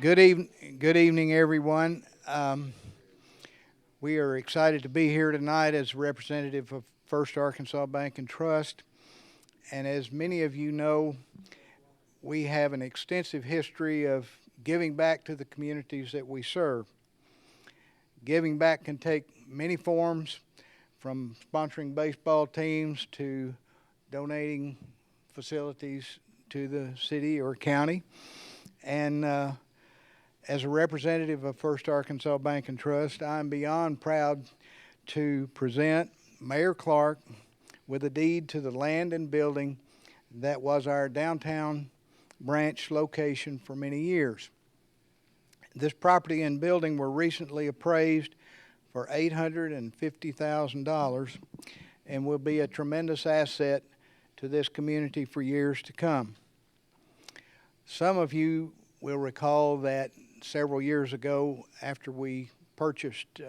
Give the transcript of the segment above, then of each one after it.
Good evening, everyone. We are excited to be here tonight as a representative of First Arkansas Bank and Trust. And as many of you know, we have an extensive history of giving back to the communities that we serve. Giving back can take many forms, from sponsoring baseball teams to donating facilities to the city or county. And as a representative of First Arkansas Bank and Trust, I'm beyond proud to present Mayor Clark with a deed to the land and building that was our downtown branch location for many years. This property and building were recently appraised for $850,000 and will be a tremendous asset to this community for years to come. Some of you will recall that several years ago, after we purchased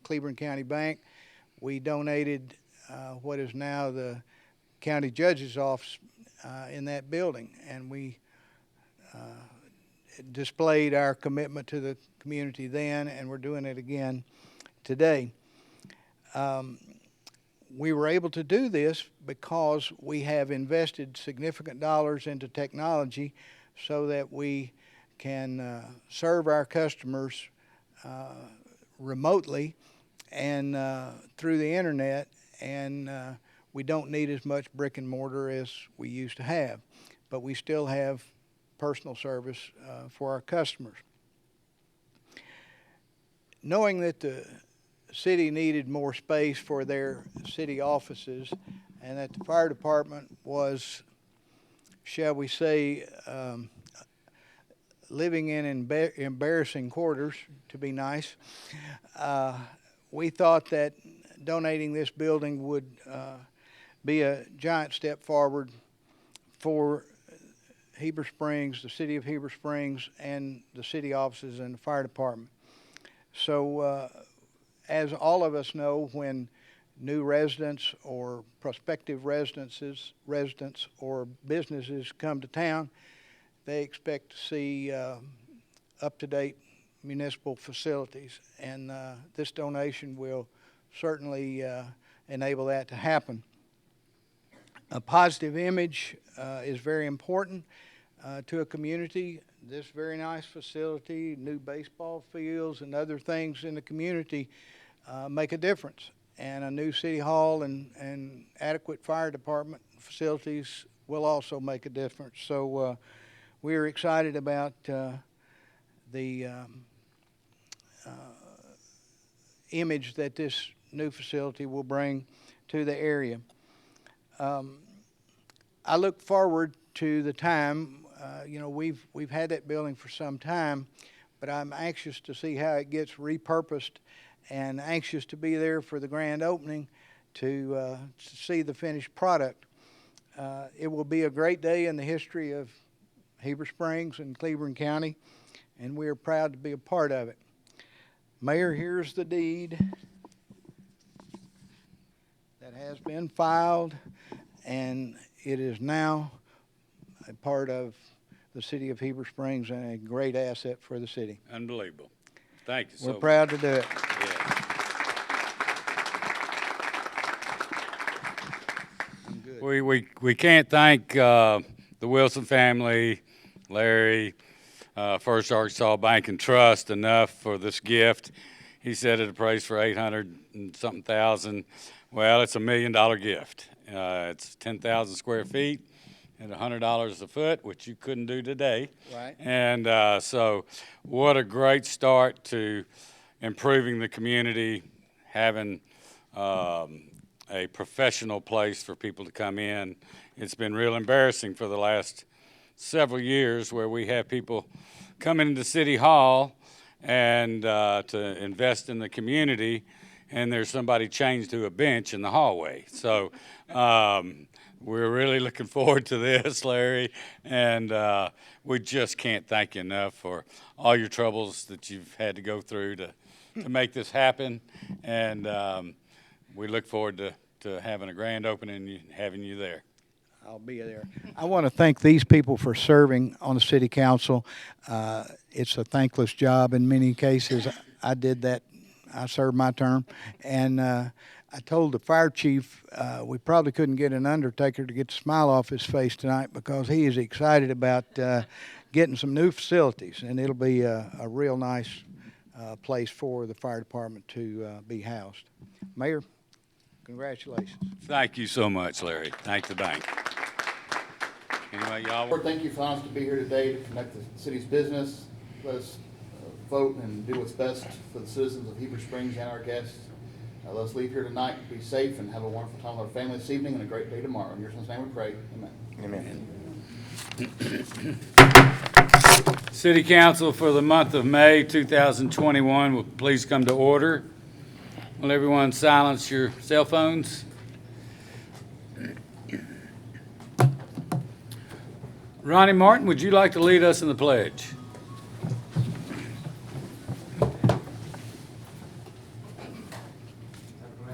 Cleveland County Bank, we donated what is now the county judge's office in that building, and we displayed our commitment to the community then, and we're doing it again today. We were able to do this because we have invested significant dollars into technology so that we can serve our customers remotely and through the internet, and we don't need as much brick and mortar as we used to have, but we still have personal service for our customers. Knowing that the city needed more space for their city offices and that the fire department was, shall we say, living in embarrassing quarters, to be nice, we thought that donating this building would be a giant step forward for Heber Springs, the city of Heber Springs, and the city offices and the fire department. So as all of us know, when new residents or prospective residents or businesses come to town, they expect to see up-to-date municipal facilities, and this donation will certainly enable that to happen. A positive image is very important to a community. This very nice facility, new baseball fields, and other things in the community make a difference. And a new city hall and adequate fire department facilities will also make a difference. So we are excited about the image that this new facility will bring to the area. I look forward to the time, we've had that building for some time, but I'm anxious to see how it gets repurposed and anxious to be there for the grand opening to see the finished product. It will be a great day in the history of Heber Springs and Cleveland County, and we are proud to be a part of it. Mayor, here's the deed that has been filed, and it is now a part of the city of Heber Springs and a great asset for the city. Unbelievable. Thank you so much. We're proud to do it. Yeah. We can't thank the Wilson family, Larry, First Arkansas Bank and Trust enough for this gift. He said it appraised for $800 and something thousand. Well, it's $1 million gift. It's 10,000 square feet at $100 a foot, which you couldn't do today. Right. And so what a great start to improving the community, having a professional place for people to come in. It's been real embarrassing for the last several years where we have people coming into City Hall and to invest in the community, and there's somebody chained to a bench in the hallway. So we're really looking forward to this, Larry, and we just can't thank you enough for all your troubles that you've had to go through to make this happen, and we look forward to having a grand opening and having you there. I'll be there. I want to thank these people for serving on the city council. It's a thankless job in many cases. I did that. I served my term, and I told the fire chief we probably couldn't get an undertaker to get the smile off his face tonight because he is excited about getting some new facilities, and it'll be a real nice place for the fire department to be housed. Mayor, congratulations. Thank you so much, Larry. Thank the bank. Anyway, y'all. Lord, thank you for allowing us to be here today to connect the city's business. Let us vote and do what's best for the citizens of Heber Springs and our guests. Let us leave here tonight, be safe, and have a wonderful time with our family this evening and a great day tomorrow. In your son's name we pray. Amen. Amen. City Council for the month of May 2021 will please come to order. Will everyone silence your cell phones? Ronnie Martin, would you like to lead us in the pledge?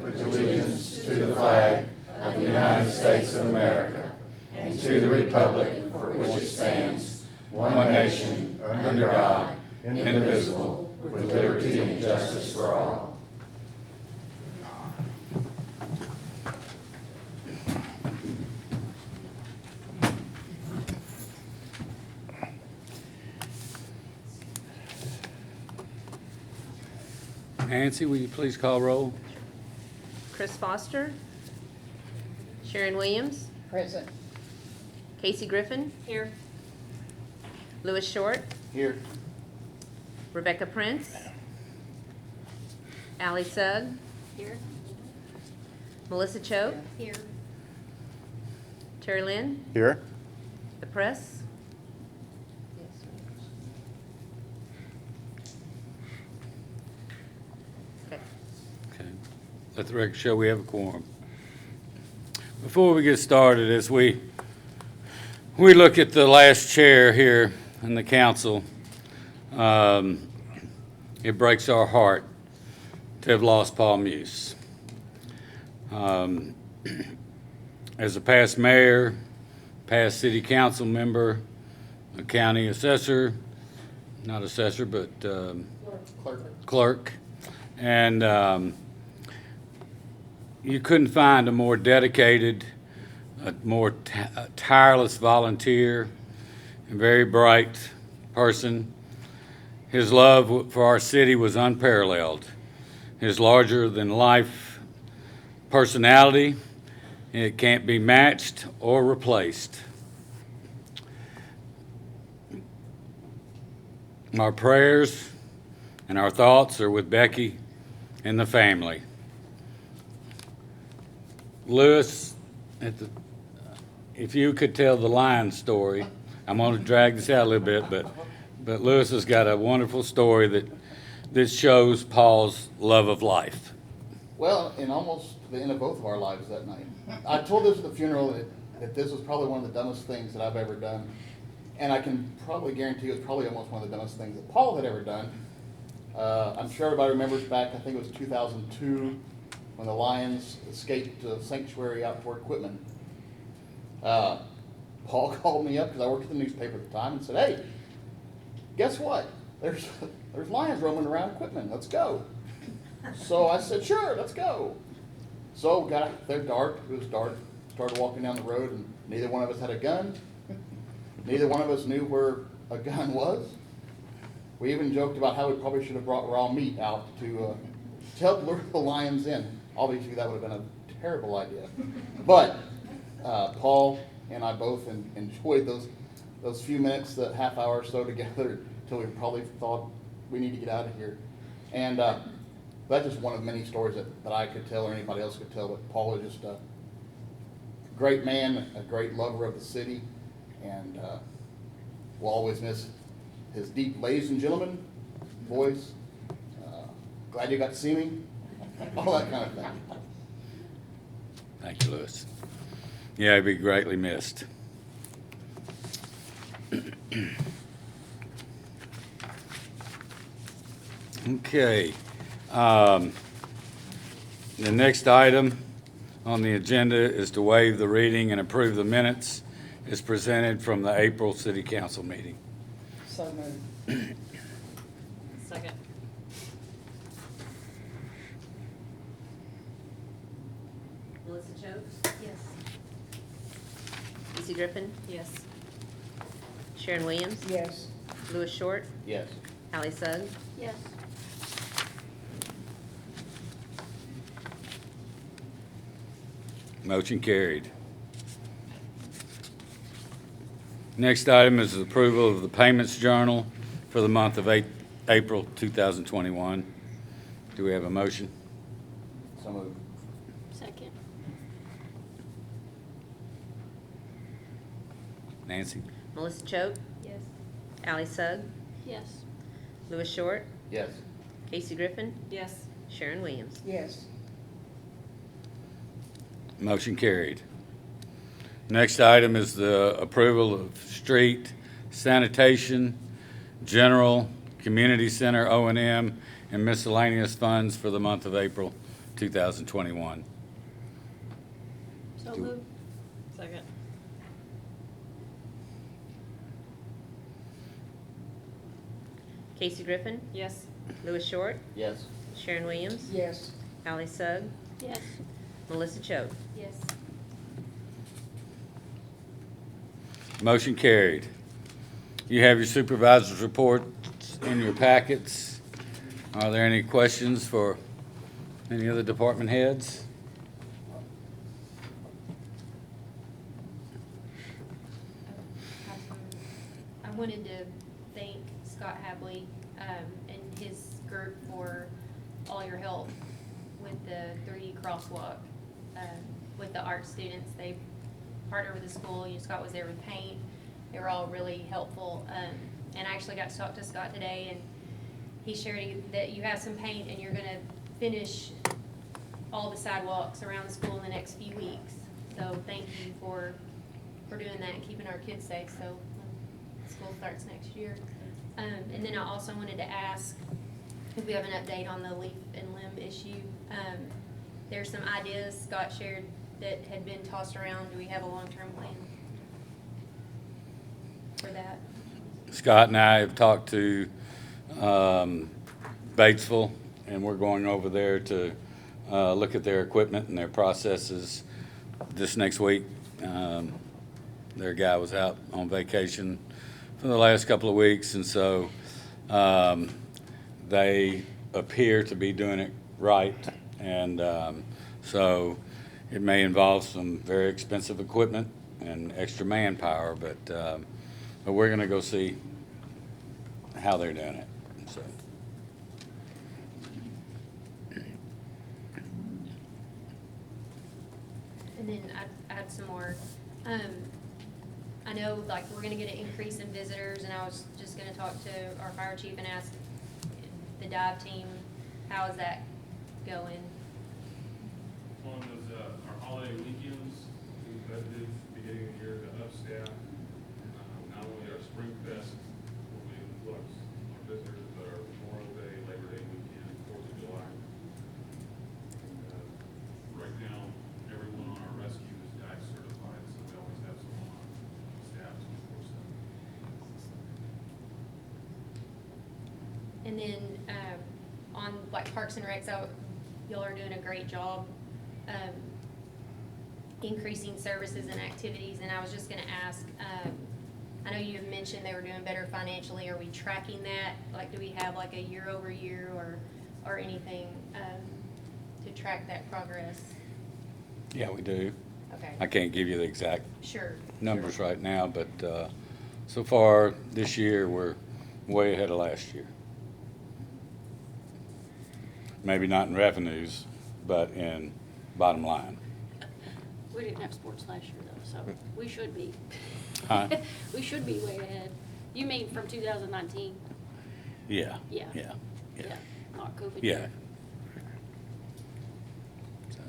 Pledge allegiance to the flag of the United States of America and to the republic for which it stands, one nation, under God, indivisible, with liberty and justice for all. Nancy, will you please call roll? Chris Foster. Sharon Williams. Present. Casey Griffin. Here. Louis Short. Here. Rebecca Prince. Allie Sugg. Here. Melissa Choate. Here. Terry Lynn. Here. The press. Okay. Let the record show we have a quorum. Before we get started, as we look at the last chair here in the council, it breaks our heart to have lost Paul Muse. As a past mayor, past city council member, a county assessor, not assessor, but clerk. And you couldn't find a more dedicated, a more tireless volunteer, and very bright person. His love for our city was unparalleled. His larger-than-life personality, it can't be matched or replaced. Our prayers and our thoughts are with Becky and the family. Louis, if you could tell the lion story, I'm going to drag this out a little bit, but Louis has got a wonderful story that shows Paul's love of life. Well, in almost the end of both of our lives that night. I told this at the funeral that this was probably one of the dumbest things that I've ever done. And I can probably guarantee it was probably almost one of the dumbest things that Paul had ever done. I'm sure everybody remembers back, I think it was 2002, when the Lions escaped Sanctuary out toward Quitman. Paul called me up because I worked at the newspaper at the time and said, "Hey, guess what? There's lions roaming around Quitman. Let's go." So I said, "Sure, let's go." So we got out there dark. It was dark. Started walking down the road, and neither one of us had a gun. Neither one of us knew where a gun was. We even joked about how we probably should have brought raw meat out to help lure the lions in. Obviously, that would have been a terrible idea. But Paul and I both enjoyed those few minutes, that half hour or so together, until we probably thought we need to get out of here. And that's just one of many stories that I could tell or anybody else could tell. But Paul was just a great man, a great lover of the city, and we'll always miss his deep "ladies and gentlemen" voice. Glad you got to see me. All that kind of thing. Thank you, Louis. Yeah, he'd be greatly missed. Okay. The next item on the agenda is to waive the reading and approve the minutes as presented from the April City Council meeting. So moved. Second. Melissa Choate, Yes. Casey Griffin, Yes. Sharon Williams, Yes. Louis Short, Yes. Allie Sugg, Yes. Motion carried. Next item is the approval of the payments journal for the month of April 2021. Do we have a motion? So moved. Second. Nancy? Melissa Choate, Yes. Allie Sugg, Yes. Louis Short, Yes. Casey Griffin, Yes. Sharon Williams. Yes. Motion carried. Next item is the approval of street sanitation, general, community center O&M, and miscellaneous funds for the month of April 2021. So Do- moved. Second. Casey Griffin, Yes. Louis Short, Yes. Sharon Williams, Yes. Allie Sugg, Yes. Melissa Choate. Yes. Motion carried. You have your supervisor's report in your packets. Are there any questions for any other department heads? I wanted to thank Scott Habley and his group for all your help with the 3D crosswalk with the art students. They partnered with the school. Scott was there with paint. They were all really helpful. And I actually got to talk to Scott today, and he shared that you have some paint and you're going to finish all the sidewalks around the school in the next few weeks. So thank you for doing that and keeping our kids safe. So when school starts next year. And then I also wanted to ask if we have an update on the leaf and limb issue. There's some ideas Scott shared that had been tossed around. Do we have a long-term plan for that? Scott and I have talked to Batesville, and we're going over there to look at their equipment and their processes this next week. Their guy was out on vacation for the last couple of weeks, and so they appear to be doing it right. And so it may involve some very expensive equipment and extra manpower, but we're going to go see how they're doing it. So. And then I had some more. I know, like, we're gonna get an increase in visitors, and I was just gonna talk to our fire chief and ask the dive team, how is that going? One was our holiday weekends. We budgeted beginning of the year to up staff. Not only our Spring Fest will be influx our visitors, but our Memorial Day, Labor Day weekend, 4th of July. And, right now, everyone on our rescue is dive certified, so we always have someone on staff 24/7. And then, on, like, Parks and Recs, y'all are doing a great job, increasing services and activities, and I was just gonna ask, I know you have mentioned they were doing better financially. Are we tracking that? Like, do we have like a year over year or anything, to track that progress? Yeah, we do. Okay, I can't give you the exact sure. numbers right now, but so far this year, we're way ahead of last year. Maybe not in revenues, but in bottom line. We didn't have sports last year though, so we should be. Huh? We should be way ahead. You mean from 2019? Yeah. Yeah. Yeah. Yeah. Not COVID Yeah. year. So.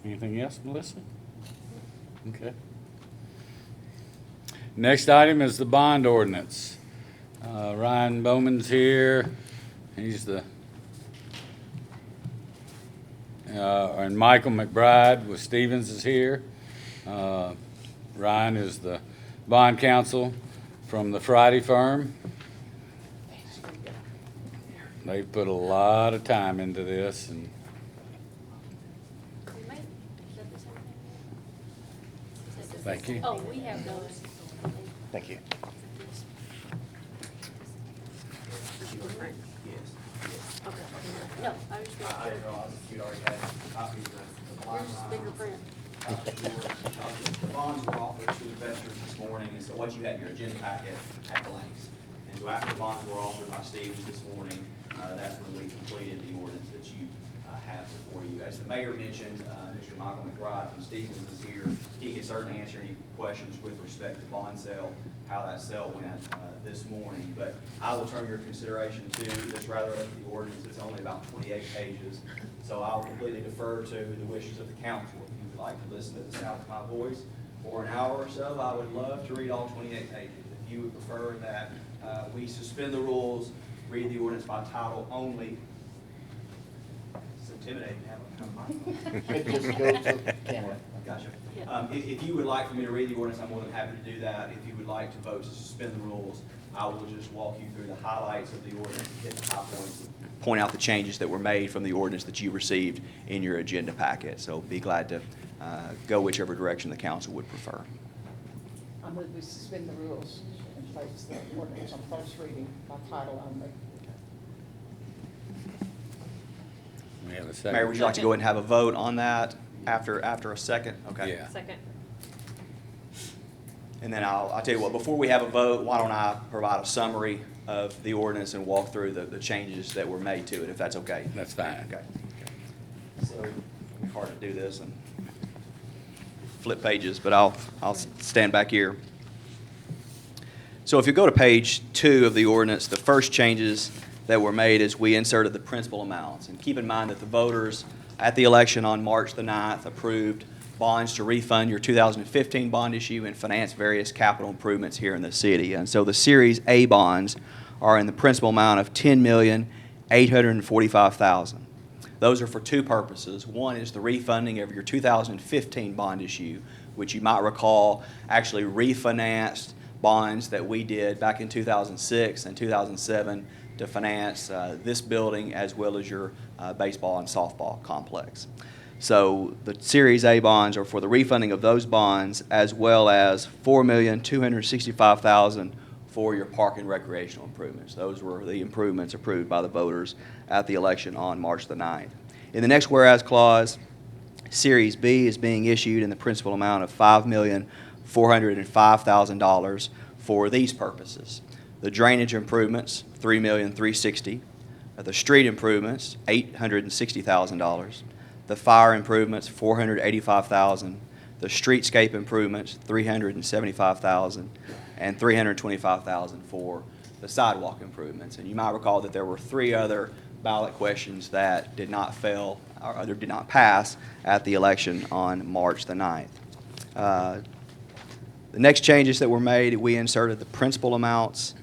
Anything else, Melissa? Okay. Next item is the bond ordinance. Ryan Bowman's here. He's the and Michael McBride with Stevens is here. Ryan is the bond counsel from the Friday firm. They put a lot of time into this, and We may- is that the same thing? Is that the- thank you. Oh, we have those. Thank you. Okay. No, I was just, I didn't realize you'd already had copies of the yours is bigger print. The bonds were offered to investors this morning, and so what you had in your agenda packet had blanks. And so after the bonds were offered by Stevens this morning, that's when we completed the ordinance that you have before you. As the mayor mentioned, Mr. Michael McBride from Stevens is here. He can certainly answer any questions with respect to bond sale, how that sale went this morning. But I will turn your consideration to this rather lengthy ordinance. It's only about 28 pages. So I'll completely defer to the wishes of the council. If you would like to listen to the sound of my voice for an hour or so, I would love to read all 28 pages. If you would prefer that we suspend the rules, read the ordinance by title only. It's intimidating to have a It just goes to the camera. Gotcha. Yeah. If you would like for me to read the ordinance, I'm more than happy to do that. If you would like to vote to suspend the rules, I will just walk you through the highlights of the ordinance, hit the high points, point out the changes that were made from the ordinance that you received in your agenda packet. So be glad to go whichever direction the council would prefer. I move we suspend the rules and place the ordinance on first reading by title only. We have a second. Mayor, would you like to go ahead and have a vote on that after a second? Okay. Yeah. Second. And then I'll tell you what, before we have a vote, why don't I provide a summary of the ordinance and walk through the changes that were made to it, if that's okay? That's fine. Okay. So, it's hard to do this and flip pages, but I'll stand back here. So if you go to page 2 of the ordinance, the first changes that were made is we inserted the principal amounts. And keep in mind that the voters at the election on March the 9th approved bonds to refund your 2015 bond issue and finance various capital improvements here in the city. And so the Series A bonds are in the principal amount of $10,845,000. Those are for two purposes. One is the refunding of your 2015 bond issue, which you might recall actually refinanced bonds that we did back in 2006 and 2007 to finance this building as well as your baseball and softball complex. So the Series A bonds are for the refunding of those bonds as well as $4,265,000 for your park and recreational improvements. Those were the improvements approved by the voters at the election on March the 9th. In the next whereas clause, Series B is being issued in the principal amount of $5,405,000 for these purposes. The drainage improvements, $3,360,000. The street improvements, $860,000. The fire improvements, $485,000. The streetscape improvements, $375,000, and $325,000 for the sidewalk improvements. And you might recall that there were 3 other ballot questions that did not fail or did not pass at the election on March the 9th. The next changes that were made, we inserted the principal amounts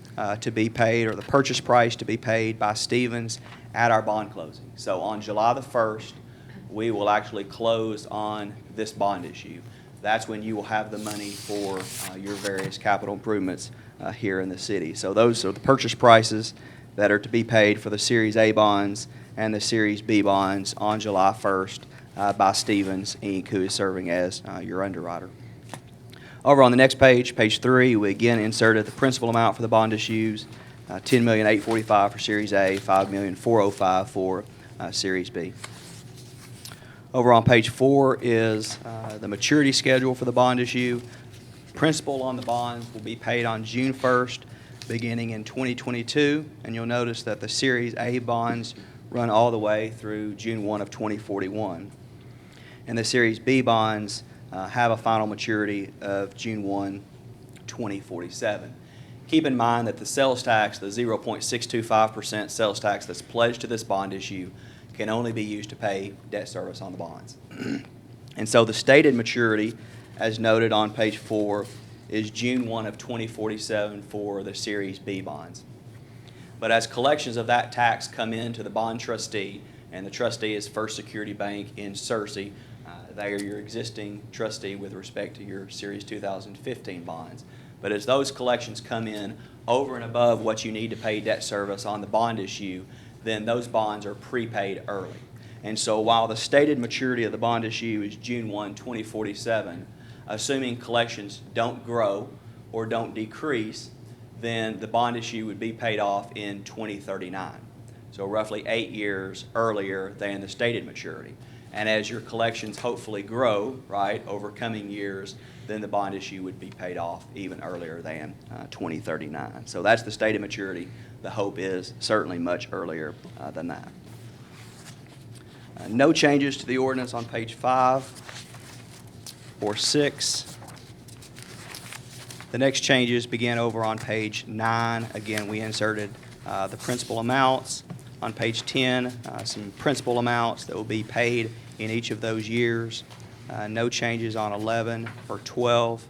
to be paid, or the purchase price to be paid by Stevens at our bond closing. So on July the 1st, we will actually close on this bond issue. That's when you will have the money for your various capital improvements here in the city. So those are the purchase prices that are to be paid for the Series A bonds and the Series B bonds on July 1st by Stevens, Inc., who is serving as your underwriter. Over on the next page, page 3, we again inserted the principal amount for the bond issues, $10,845,000 for Series A, $5,405,000 for Series B. Over on page 4 is the maturity schedule for the bond issue. Principal on the bonds will be paid on June 1st, beginning in 2022, and you'll notice that the Series A bonds run all the way through June 1 of 2041. And the Series B bonds have a final maturity of June 1, 2047. Keep in mind that the sales tax, the 0.625% sales tax that's pledged to this bond issue, can only be used to pay debt service on the bonds. And so the stated maturity, as noted on page 4, is June 1 of 2047 for the Series B bonds. But as collections of that tax come into the bond trustee, And the trustee is First Security Bank in Searcy. They are your existing trustee with respect to your Series 2015 bonds. But as those collections come in over and above what you need to pay debt service on the bond issue, then those bonds are prepaid early. And so while the stated maturity of the bond issue is June 1, 2047, assuming collections don't grow or don't decrease, then the bond issue would be paid off in 2039. So roughly 8 years earlier than the stated maturity. And as your collections hopefully grow, right, over coming years, then the bond issue would be paid off even earlier than 2039. So that's the stated maturity. The hope is certainly much earlier than that. No changes to the ordinance on page 5 or 6. The next changes begin over on page 9. Again, we inserted the principal amounts. On page 10, some principal amounts that will be paid in each of those years. No changes on 11 or 12.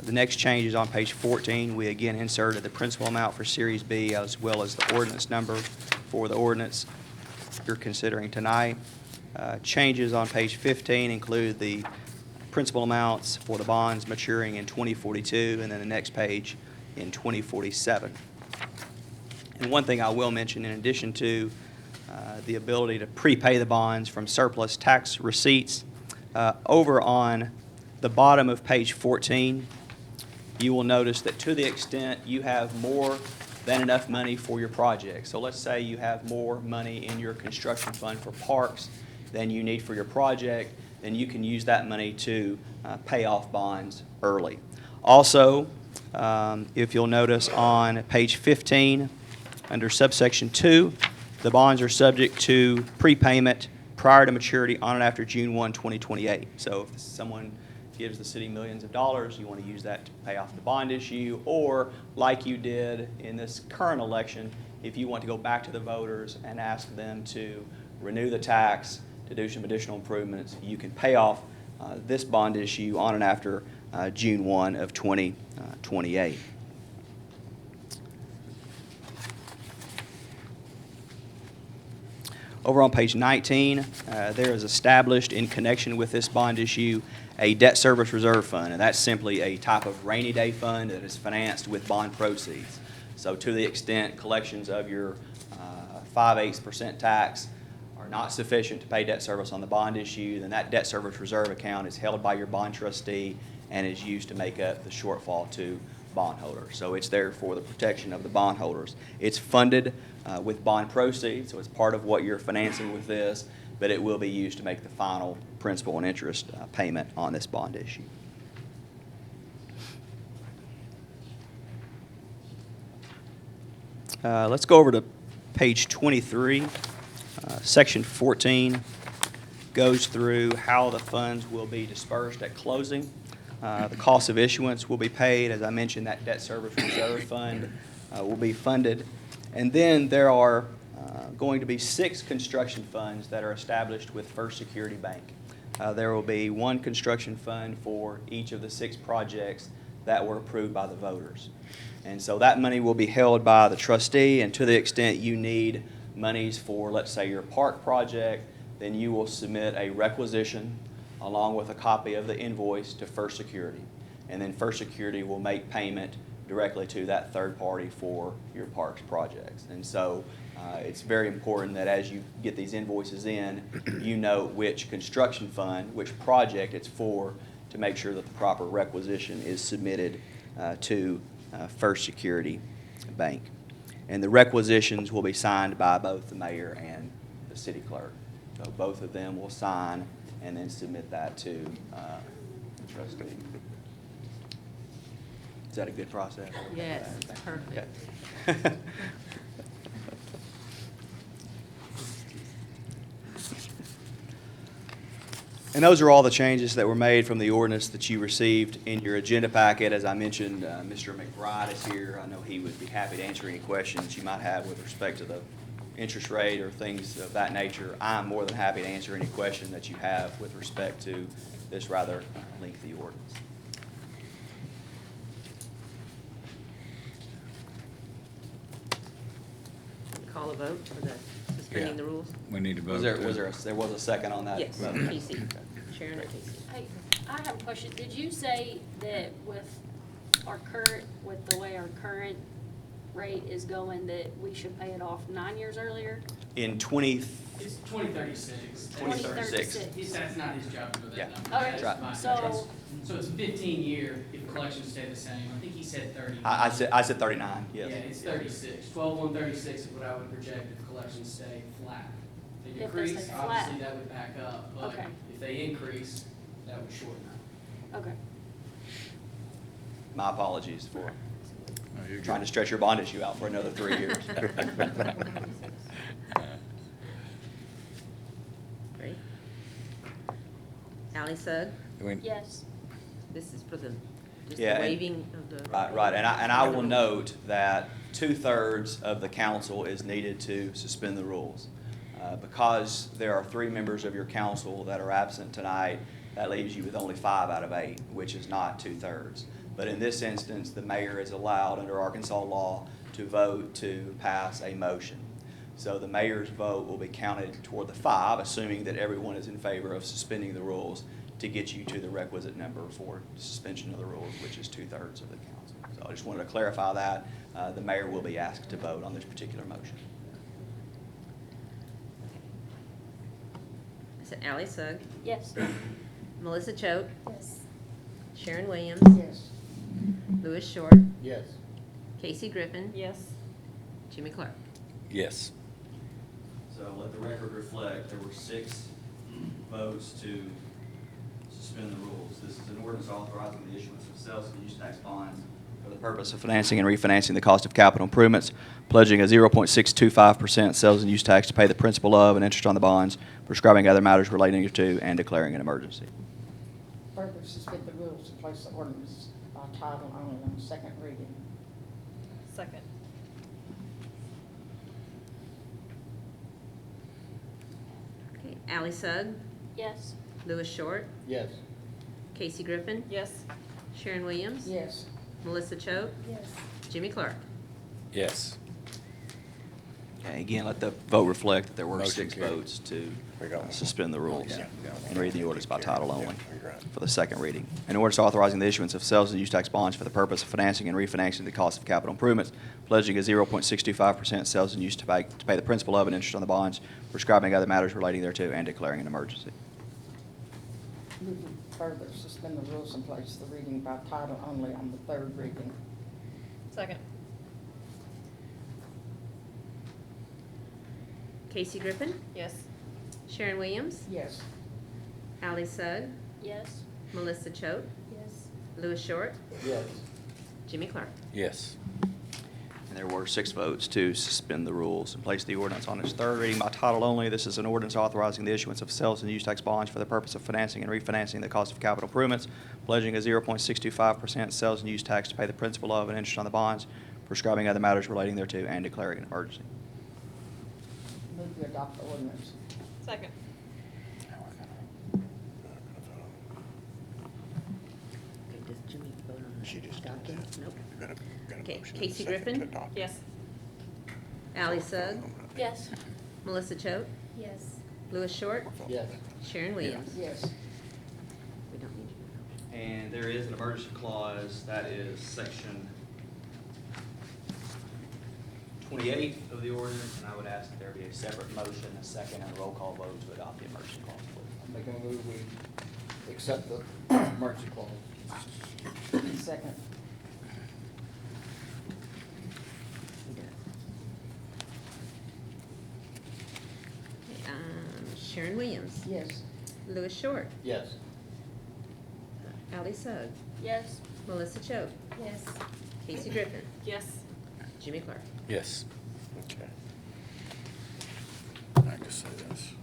The next change is on page 14. We again inserted the principal amount for Series B as well as the ordinance number for the ordinance you're considering tonight. Changes on page 15 include the principal amounts for the bonds maturing in 2042 and then the next page in 2047. And one thing I will mention, in addition to the ability to prepay the bonds from surplus tax receipts, over on the bottom of page 14, you will notice that to the extent you have more than enough money for your project. So let's say you have more money in your construction fund for parks than you need for your project, then you can use that money to pay off bonds early. Also, if you'll notice on page 15, under subsection 2, the bonds are subject to prepayment prior to maturity on and after June 1, 2028. So if someone gives the city millions of dollars, you want to use that to pay off the bond issue, or like you did in this current election, if you want to go back to the voters and ask them to renew the tax, to do some additional improvements, you can pay off this bond issue on and after June 1 of 2028. Over on page 19, there is established in connection with this bond issue a debt service reserve fund, and that's simply a type of rainy day fund that is financed with bond proceeds. So to the extent collections of your 5/8% tax are not sufficient to pay debt service on the bond issue, then that debt service reserve account is held by your bond trustee and is used to make up the shortfall to bondholders. So it's there for the protection of the bondholders. It's funded with bond proceeds, so it's part of what you're financing with this, but it will be used to make the final principal and interest payment on this bond issue. Let's go over to page 23. Section 14 goes through how the funds will be dispersed at closing. The cost of issuance will be paid. As I mentioned, that debt service reserve fund will be funded. And then there are going to be 6 construction funds that are established with First Security Bank. There will be 1 construction fund for each of the 6 projects that were approved by the voters. And so that money will be held by the trustee, and to the extent you need monies for, let's say, your park project, then you will submit a requisition along with a copy of the invoice to First Security. And then First Security will make payment directly to that third party for your parks projects. And so it's very important that as you get these invoices in, you know which construction fund, which project it's for, to make sure that the proper requisition is submitted to First Security Bank. And the requisitions will be signed by both the mayor and the city clerk. So both of them will sign and then submit that to the trustee. Is that a good process? Yes, perfect. Okay. And those are all the changes that were made from the ordinance that you received in your agenda packet. As I mentioned, Mr. McBride is here. I know he would be happy to answer any questions you might have with respect to the interest rate or things of that nature. I'm more than happy to answer any question that you have with respect to this rather lengthy ordinance. Call a vote for the suspending the rules? We need to vote. There was a second on that? Yes, vote? Casey. Sharon or Casey? Hey, I have a question. Did you say that with the way our current rate is going, that we should pay it off 9 years earlier? In 20, It's 2036. 2036. That's not his job to go Yeah. that number. Okay, That's right. my so- job. So it's 15-year if collections stay the same. I think he said 30. I said 39, yes. Yeah, it's 36. 12/136 is what I would project if collections stay flat. If they If they decrease, stay flat. obviously that would back up, but Okay. if they increase, that would shorten that. Okay. My apologies for trying to stretch your bond issue out for another 3 years. Great. Ally Sugg, Yes. this is for just the Yeah, and- waiving of the. Right, and I will note that 2/3 of the council is needed to suspend the rules. Because there are 3 members of your council that are absent tonight, that leaves you with only 5 out of 8, which is not 2/3. But in this instance, the mayor is allowed under Arkansas law to vote to pass a motion. So the mayor's vote will be counted toward the 5, assuming that everyone is in favor of suspending the rules to get you to the requisite number for suspension of the rules, which is 2/3 of the council. So I just wanted to clarify that. The mayor will be asked to vote on this particular motion. I said Ally Sugg, Yes. Melissa Choate, Yes. Sharon Williams, Yes. Louis Short, Yes. Casey Griffin, Yes. Jimmy Clark. Yes. So let the record reflect, there were 6 votes to suspend the rules. This is an ordinance authorizing the issuance of sales and use tax bonds for the purpose of financing and refinancing the cost of capital improvements, pledging a 0.625% sales and use tax to pay the principal of and interest on the bonds, prescribing other matters relating to, and declaring an emergency. Further suspend the rules and place the ordinance by title only on second reading. Second. Okay, Ally Sugg, Yes. Louis Short, Yes. Casey Griffin, Yes. Sharon Williams, Yes. Melissa Choate, Yes. Jimmy Clark. Yes. Okay, again, let the vote reflect that there were Motion 6 carried. votes to suspend the rules and read the ordinance by title only for the second reading. An ordinance authorizing the issuance of sales and use tax bonds for the purpose of financing and refinancing the cost of capital improvements, pledging a 0.625% sales and use to pay the principal of and interest on the bonds, prescribing other matters relating thereto, and declaring an emergency. Move to further suspend the rules and place the reading by title only on the third reading. Second. Casey Griffin, Yes. Sharon Williams, Yes. Ally Sugg, Yes. Melissa Choate, Yes. Louis Short, Yes. Jimmy Clark. Yes. And there were 6 votes to suspend the rules and place the ordinance on its third reading by title only. This is an ordinance authorizing the issuance of sales and use tax bonds for the purpose of financing and refinancing the cost of capital improvements, pledging a 0.625% sales and use tax to pay the principal of and interest on the bonds, prescribing other matters relating thereto, and declaring an emergency. Move to adopt the ordinance. Second. Okay, does Jimmy vote on that? She just did adoption? that. Nope. Got a Okay, motion and a Casey second Griffin? to adopt. Yes. Ally Sugg, Yes. Melissa Choate, Yes. Louis Short, Yes. Sharon Williams. Yes. We don't need you to And there is an emergency clause, that is section 28 of the ordinance, and I would ask that there be a separate motion, a second, and a roll call vote to adopt the emergency clause, please. I'm making a move, we accept the emergency clause. Second. Okay, Sharon Williams, Yes. Louis Short, Yes. Ally Sugg, Yes. Melissa Choate, Yes. Casey Griffin, Yes. Jimmy Clark. Yes. Okay. I just say this.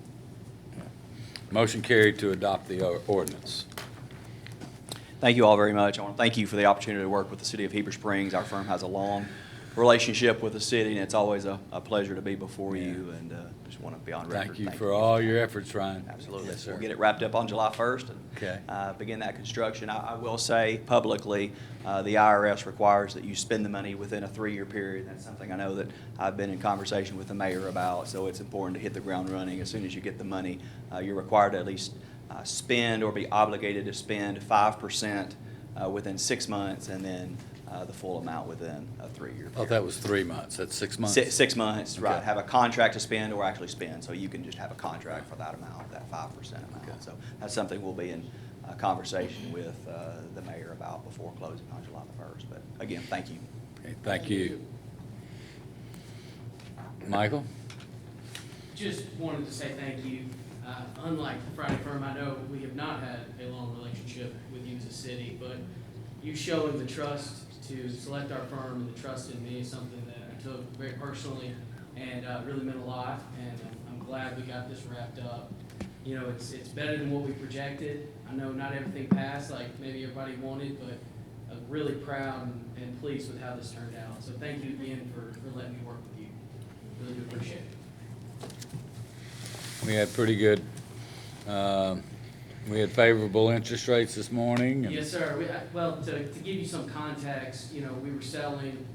Motion carried to adopt the ordinance. Thank you all very much. I want to thank you for the opportunity to work with the city of Heber Springs. Our firm has a long relationship with the city, and it's always a pleasure to be before you, and just want to be on record. Thank you for all your efforts, Ryan. Absolutely. Yes, sir. We'll get it wrapped up on July 1st and Okay. begin that construction. I will say publicly, the IRS requires that you spend the money within a 3-year period. That's something I know that I've been in conversation with the mayor about, so it's important to hit the ground running. As soon as you get the money, you're required to at least spend or be obligated to spend 5% within 6 months, and then the full amount within a 3-year period. Oh, that was 3 months. That's 6 months? 6 months, right. Okay. Have a contract to spend or actually spend, so you can just have a contract for that amount, that 5% amount. Okay. So that's something we'll be in conversation with the mayor about before closing on July the 1st. But again, thank you. Okay, thank you. Michael? Just wanted to say thank you. Unlike the Friday firm, I know we have not had a long relationship with you as a city, but you showing the trust to select our firm and the trust in me is something that I took very personally and really meant a lot, and I'm glad we got this wrapped up. You know, it's better than what we projected. I know not everything passed like maybe everybody wanted, but I'm really proud and pleased with how this turned out. So thank you again for letting me work with you. Really do appreciate it. We had pretty good, we had favorable interest rates this morning. and- Yes, sir. Well, to give you some context, we were selling,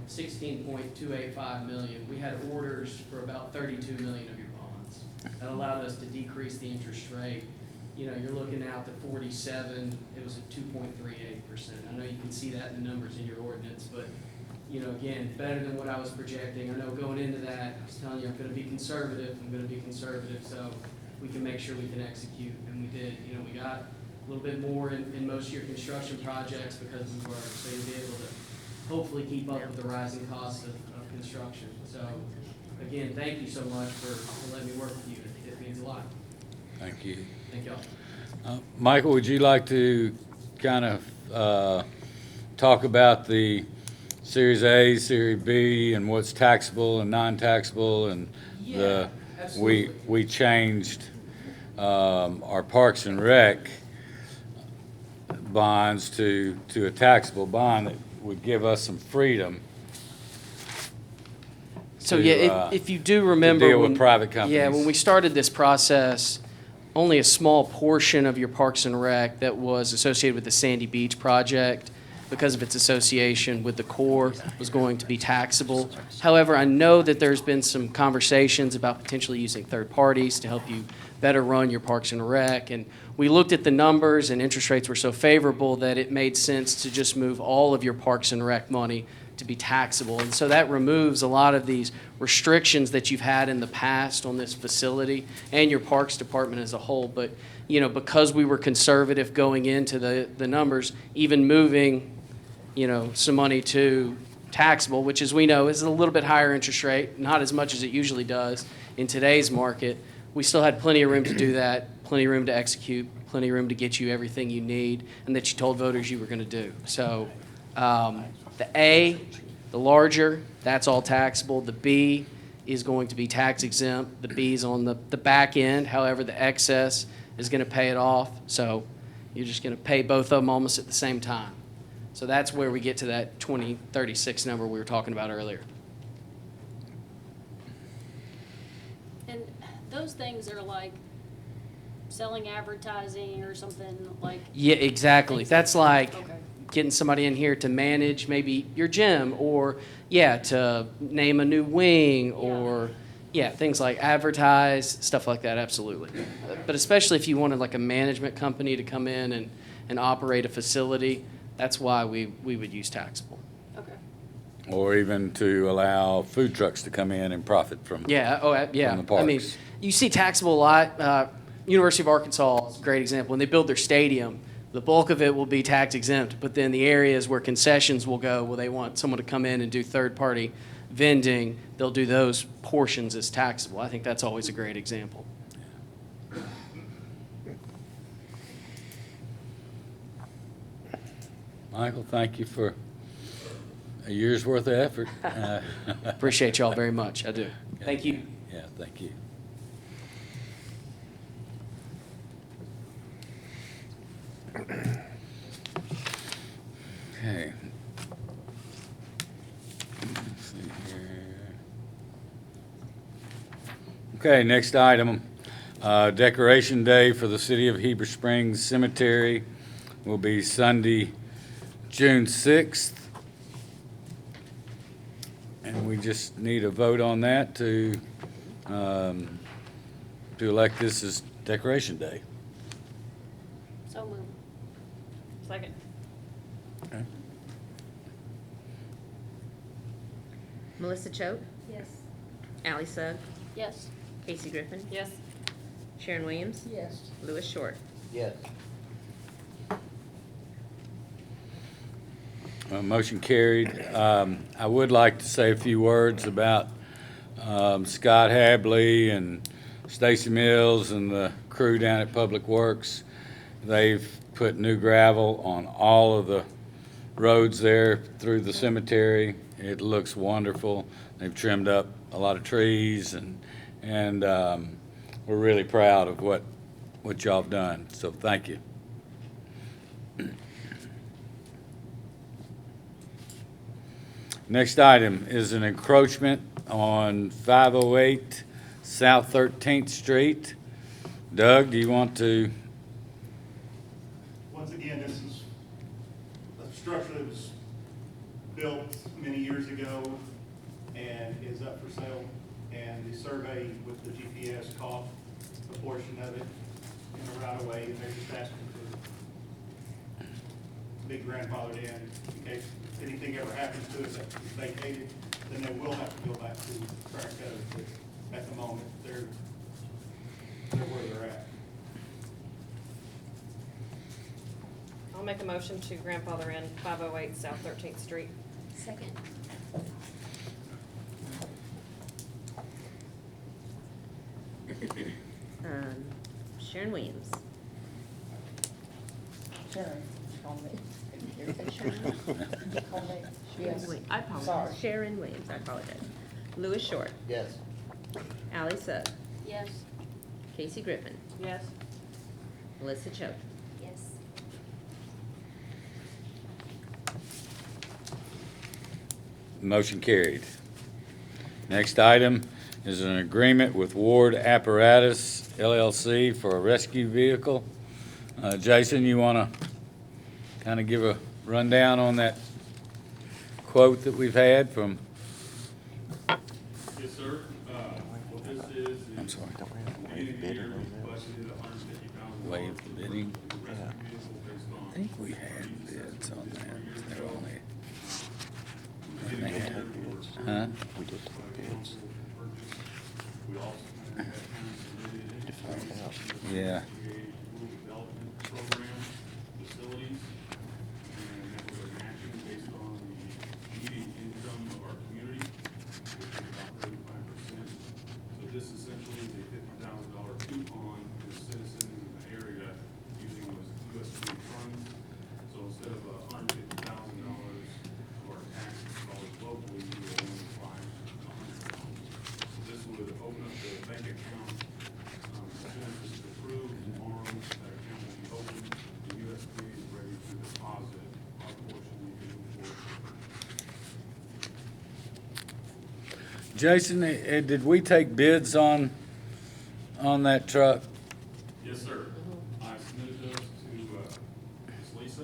16.285 million. We had orders for about 32 million of your bonds. That allowed us to decrease the interest rate. You're looking out to 47, it was at 2.38%. I know you can see that in the numbers in your ordinance, but, again, better than what I was projecting. I know going into that, I was telling you, I'm gonna be conservative, so we can make sure we can execute, and we did. We got a little bit more in most of your construction projects because we were, so you'll be able to hopefully keep up with the rising costs of construction. So, again, thank you so much for letting me work with you. It means a lot. Thank you. Thank y'all. Michael, would you like to kind of talk about the Series A, Series B, and what's taxable and non-taxable, and Yeah, absolutely. we changed our Parks and Rec bonds to a taxable bond that would give us some freedom. So to, yeah, if you do remember, deal with private companies. Yeah, when we started this process, only a small portion of your Parks and Rec that was associated with the Sandy Beach project, because of its association with the Corps, was going to be taxable. However, I know that there's been some conversations about potentially using third parties to help you better run your Parks and Rec. And we looked at the numbers, and interest rates were so favorable that it made sense to just move all of your Parks and Rec money to be taxable. And so that removes a lot of these restrictions that you've had in the past on this facility and your Parks Department as a whole. But, because we were conservative going into the numbers, even moving, some money to taxable, which, as we know, is a little bit higher interest rate, not as much as it usually does in today's market, we still had plenty of room to do that, plenty of room to execute, plenty of room to get you everything you need and that you told voters you were going to do. So the A, the larger, that's all taxable. The B is going to be tax exempt. The B is on the back end. However, the excess is going to pay it off. So you're just going to pay both of them almost at the same time. So that's where we get to that 2036 number we were talking about earlier. And those things are like selling advertising or something like. Yeah, exactly. That's like Okay. getting somebody in here to manage maybe your gym, or, to name a new wing, or, things like advertise, stuff like that, absolutely. But especially if you wanted like a management company to come in and operate a facility, that's why we would use taxable. Okay. Or even to allow food trucks to come in and profit from. Yeah, yeah. From the I mean, parks. you see taxable a lot. University of Arkansas is a great example. When they build their stadium, the bulk of it will be tax exempt, but then the areas where concessions will go, where they want someone to come in and do third-party vending, they'll do those portions as taxable. I think that's always a great example. Michael, thank you for a year's worth of effort. Appreciate y'all very much. I do. Thank you. Yeah, thank you. Okay. Okay, next item, Decoration Day for the City of Heber Springs Cemetery will be Sunday, June 6th. And we just need a vote on that to elect this as Decoration Day. So moved. Second. Okay. Melissa Choate, Yes. Ally Sugg, Yes. Casey Griffin, Yes. Sharon Williams, Yes. Louis Short. Yes. Motion carried. I would like to say a few words about Scott Habley and Stacy Mills and the crew down at Public Works. They've put new gravel on all of the roads there through the cemetery. It looks wonderful. They've trimmed up a lot of trees, and we're really proud of what y'all have done. So thank you. Next item is an encroachment on 508 South 13th Street. Doug, do you want to? Once again, this is a structure that was built many years ago and is up for sale. And the survey with the GPS caught a portion of it in the right of way, and they're just asking for big grandfathered in case anything ever happens to it that's vacated, then they will have to go back to prior code. But at the moment, they're where they're at. I'll make a motion to grandfather in 508 South 13th Street. Second. Sharon Williams. Sharon, call me. Call me. Yes. I apologize. Sorry. Sharon Williams, I apologize. Louis Short, Yes. Ally Sugg, Yes. Casey Griffin, Yes. Melissa Choate. Yes. Motion carried. Next item is an agreement with Ward Apparatus LLC for a rescue vehicle. Jason, you want to kind of give a rundown on that quote that we've had from? Yes, sir. What this is. I'm sorry. Beginning of the year, we budgeted $150,000. Waive the bidding. for the rescue vehicle based on I think we had bids on that. They're only, Beginning of the year, we were huh? We did the bids. We also had submitted To find out. Yeah. rural development program facilities, and that was a matching based on the median income of our community, which is about 35%. So this essentially is a $50,000 coupon to citizens in the area using those USDA funds. So instead of $150,000 of our tax dollars locally, we will only apply $100,000. So this would open up the bank account. As soon as this is approved tomorrow, that account will be open. The USDA is ready to deposit our portion moving forward. Jason, did we take bids on that truck? Yes, sir. I submitted those to Ms. Lisa.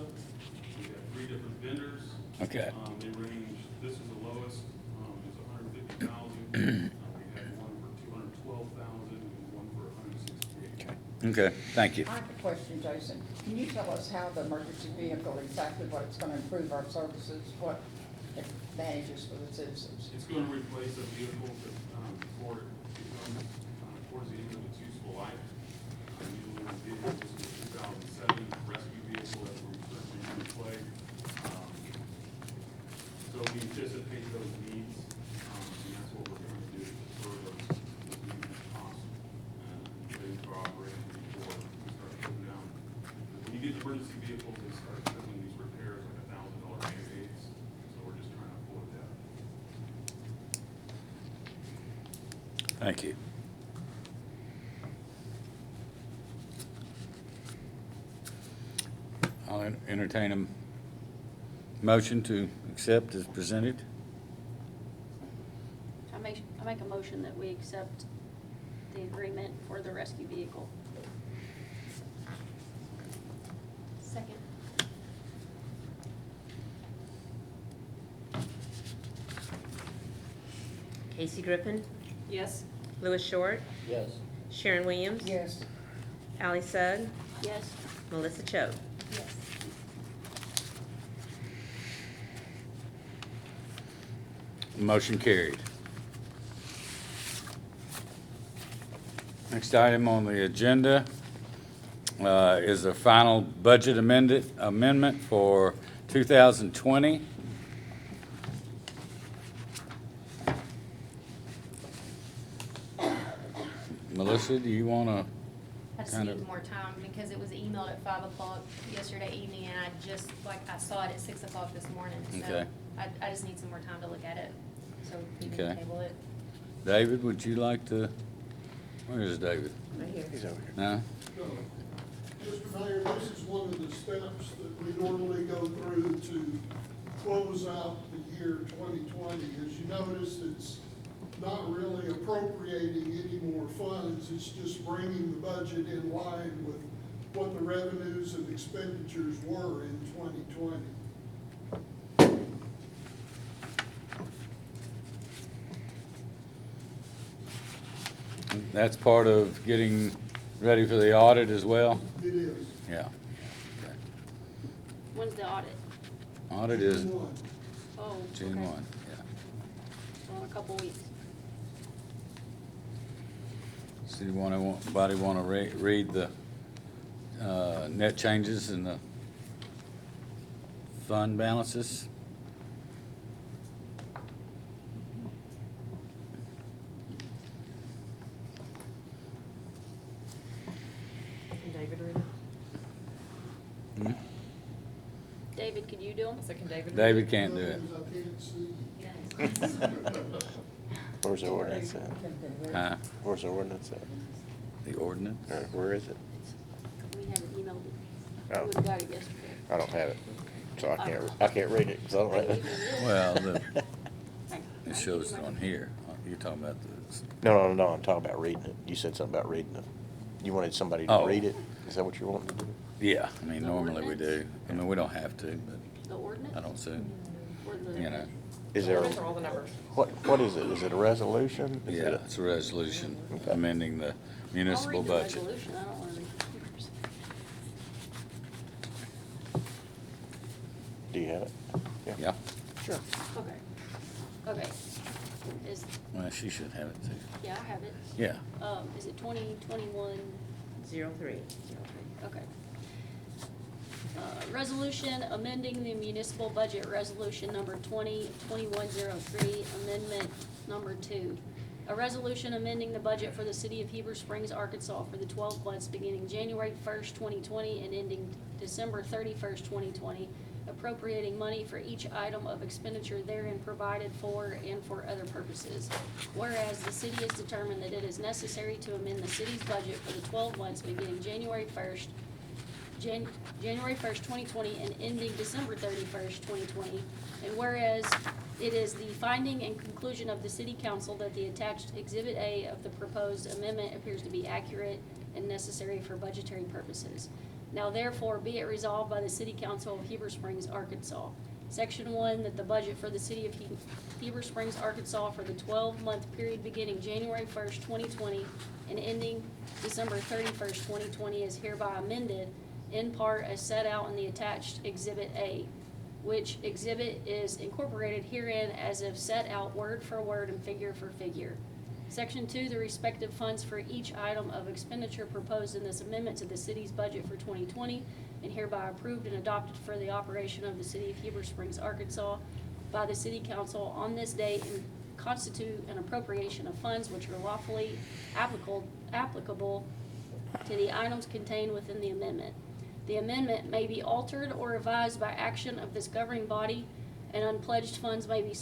We got 3 different vendors. Okay. They range, this is the lowest, it's $150,000. We had one for $212,000 and one for $168,000. Okay, thank you. I have a question, Jason. Can you tell us how the emergency vehicle, exactly what it's gonna improve our services, what advantages for the citizens? It's going to replace a vehicle that, before it becomes, towards the end of its useful life. Usually we did, this is a 2007 rescue vehicle that we're currently in play. So we anticipate those needs, and that's what we're going to do, defer those needs as possible. Ready for operation before we start putting down. When you get emergency vehicles, they start doing these repairs like $1,000 band-aids, so we're just trying to avoid that. Thank you. I'll entertain a motion to accept as presented. I make a motion that we accept the agreement for the rescue vehicle. Second. Casey Griffin, Yes. Louis Short, Yes. Sharon Williams, Yes. Ally Sugg, Yes. Melissa Choate. Yes. Motion carried. Next item on the agenda is the final budget amendment for 2020. Melissa, do you want to? I just Kind need of- more time because it was emailed at 5 o'clock yesterday evening and I saw it at 6 o'clock this morning. So Okay. I just need some more time to look at it, so we Okay. can table it. David, would you like to? Where is David? Right here. He's over here. No? Mr. Mayor, this is one of the steps that we normally go through to close out the year 2020. As you notice, it's not really appropriating any more funds, it's just bringing the budget in line with what the revenues and expenditures were in 2020. That's part of getting ready for the audit as well? It is. Yeah. When's the audit? Audit is June 1. Oh, June okay. 1, yeah. So in a couple weeks. So anybody want to read the net changes in the fund balances? Can David read it? Hmm? David, could you do them? Second, David. David can't do it. I can't see. Where's the ordinance at? Huh? Where's the ordinance at? The ordinance? Or where is it? We haven't emailed it. Oh. We would've got it yesterday. I don't have it, so I can't read it, 'cause I don't have it. Well, I it shows it on here. You're talking about the, No, I'm talking about reading it. You said something about reading it. You wanted somebody to Oh. read it? Is that what you're wanting to do? yeah, I mean, The normally we do. ordinance? I mean, we don't have to, but The ordinance? I don't see, Or the? you know. Is there, Ordinance or all the numbers? what is it? Is it a resolution? Is Yeah, it it's a resolution Okay. amending the municipal I'll read the budget. resolution, I don't wanna read the papers. Do you have it? Yeah, Sure. Okay. Okay. Is, well, she should have it too. yeah, I have it. Yeah, Is it 2021? 03. Okay. Resolution amending the municipal budget, resolution number 2021-03, amendment number 2. A resolution amending the budget for the city of Heber Springs, Arkansas for the 12 months beginning January 1st, 2020 and ending December 31st, 2020, appropriating money for each item of expenditure therein provided for and for other purposes. Whereas the city has determined that it is necessary to amend the city's budget for the 12 months beginning January 1st, 2020 and ending December 31st, 2020. And whereas it is the finding and conclusion of the city council that the attached Exhibit A of the proposed amendment appears to be accurate and necessary for budgetary purposes. Now therefore be it resolved by the City Council of Heber Springs, Arkansas. Section 1, that the budget for the city of Heber Springs, Arkansas for the 12-month period beginning January 1st, 2020 and ending December 31st, 2020 is hereby amended in part as set out in the attached Exhibit A, which exhibit is incorporated herein as if set out word for word and figure for figure. Section 2, the respective funds for each item of expenditure proposed in this amendment to the city's budget for 2020 and hereby approved and adopted for the operation of the city of Heber Springs, Arkansas by the city council on this date and constitute an appropriation of funds which are lawfully applicable to the items contained within the amendment. The amendment may be altered or revised by action of this governing body, and unpledged funds may be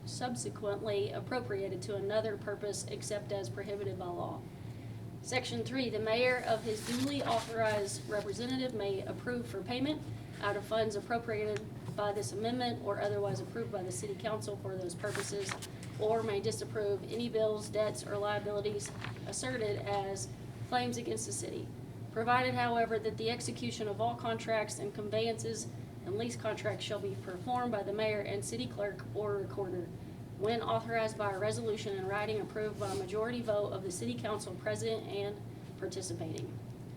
subsequently appropriated to another purpose except as prohibited by law. Section 3, the mayor of his duly authorized representative may approve for payment out of funds appropriated by this amendment or otherwise approved by the city council for those purposes, or may disapprove any bills, debts, or liabilities asserted as claims against the city. Provided, however, that the execution of all contracts and conveyances and lease contracts shall be performed by the mayor and city clerk or recorder, when authorized by a resolution in writing approved by a majority vote of the city council present and participating.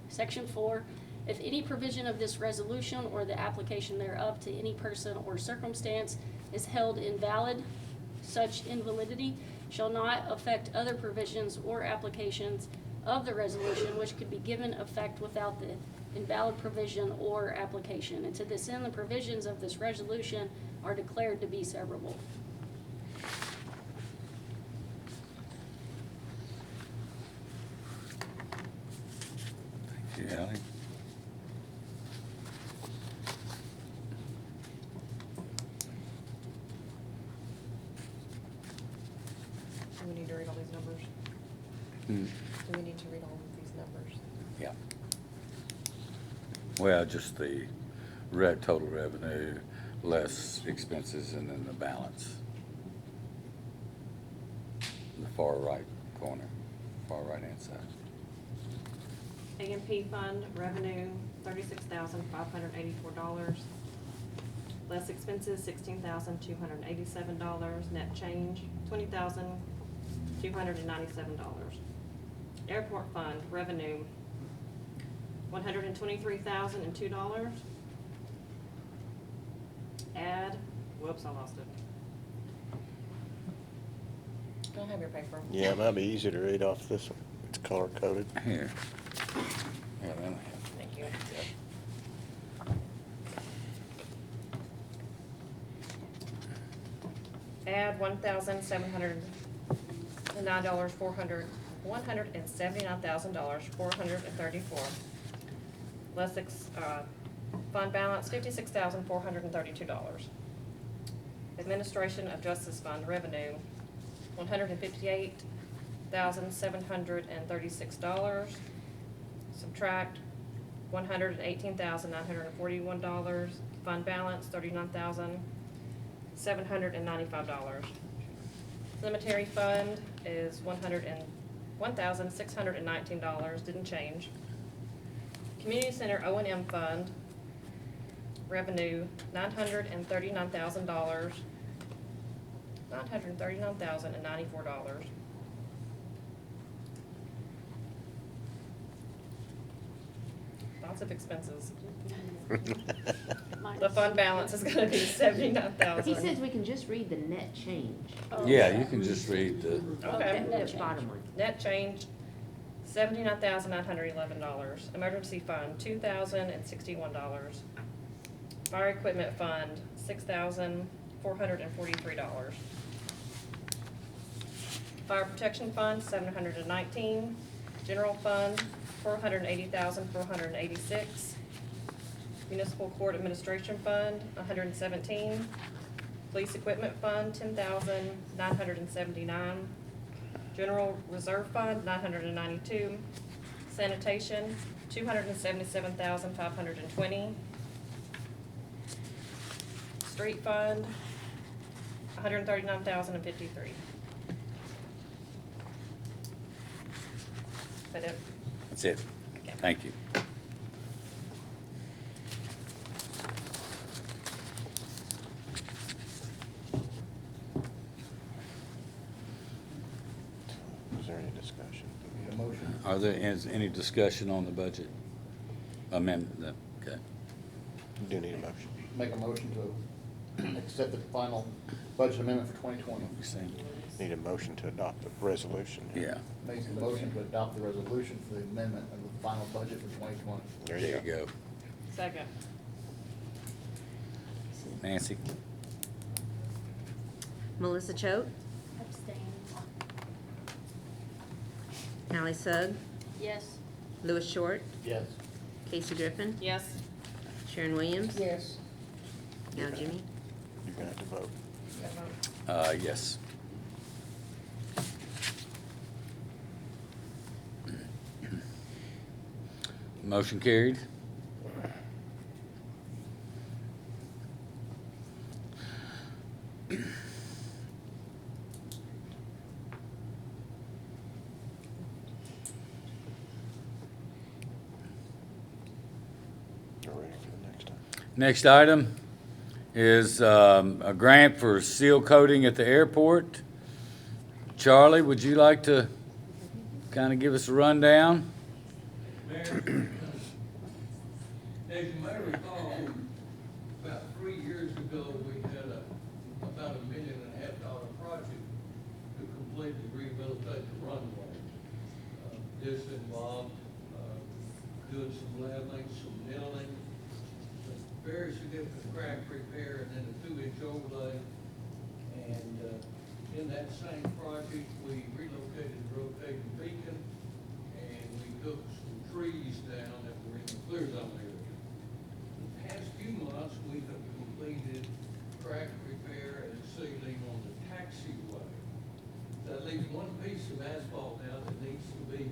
Section 4, if any provision of this resolution or the application thereof to any person or circumstance is held invalid, such invalidity shall not affect other provisions or applications of the resolution which could be given effect without the invalid provision or application. And to this end, the provisions of this resolution are declared to be severable. Thank you, Ally. Do we need to read all these numbers? Hmm. Do we need to read all of these numbers? Yeah. Well, just the total revenue, less expenses, and then the balance. The far right corner, far right-hand side. A&P fund, revenue, $36,584. Less expenses, $16,287. Net change, $20,297. Airport fund, revenue, $123,002. Add, whoops, I lost it. Can I have your paper? Yeah, it might be easier to read off this one. It's color coded. Here. Yeah, then Thank you. Add $179,434. Less fund balance, $56,432. Administration of Justice Fund revenue, $158,736. Subtract $118,941. Fund balance, $39,795. Cemetery fund is $1,619, didn't change. Community Center O&M fund, revenue, $939,000, $939,094. Lots of expenses. The fund balance is gonna be $79,000. He says we can just read the net change. Yeah, you can just read the, Okay. The bottom one. Net change, $79,911. Emergency fund, $2,061. Fire equipment fund, $6,443. Fire protection fund, $719. General fund, $480,486. Municipal court administration fund, $117. Police equipment fund, $10,979. General reserve fund, $992. Sanitation, $277,520. Street fund, $139,053. That it? that's it. Okay. Thank you. Is there any discussion? Need a motion? Is any discussion on the budget amendment? No. Okay. You do need a motion. Make a motion to accept the final budget amendment for 2020. You saying? Need a motion to adopt the resolution. Yeah. Make a motion to adopt the resolution for the amendment of the final budget for 2020. There There you go. Second. Nancy? Melissa Choate, Abstain. Ally Sugg, Yes. Louis Short, Yes. Casey Griffin, Yes. Sharon Williams. Yes. Now Jimmy. You're gonna have to vote. Yes. Motion carried. Next item is a grant for seal coating at the airport. Charlie, would you like to kind of give us a rundown? Mayor, as you may recall, about 3 years ago, we had about $1.5 million project to completely rehabilitate the runway. This involved doing some leveling, some milling, some very significant crack repair, and then a 2-inch overlay. And in that same project, we relocated the rotating beacon, and we took some trees down that were in the clear zone area. The past few months, we have completed crack repair and sealing on the taxiway. That leaves one piece of asphalt now that needs to be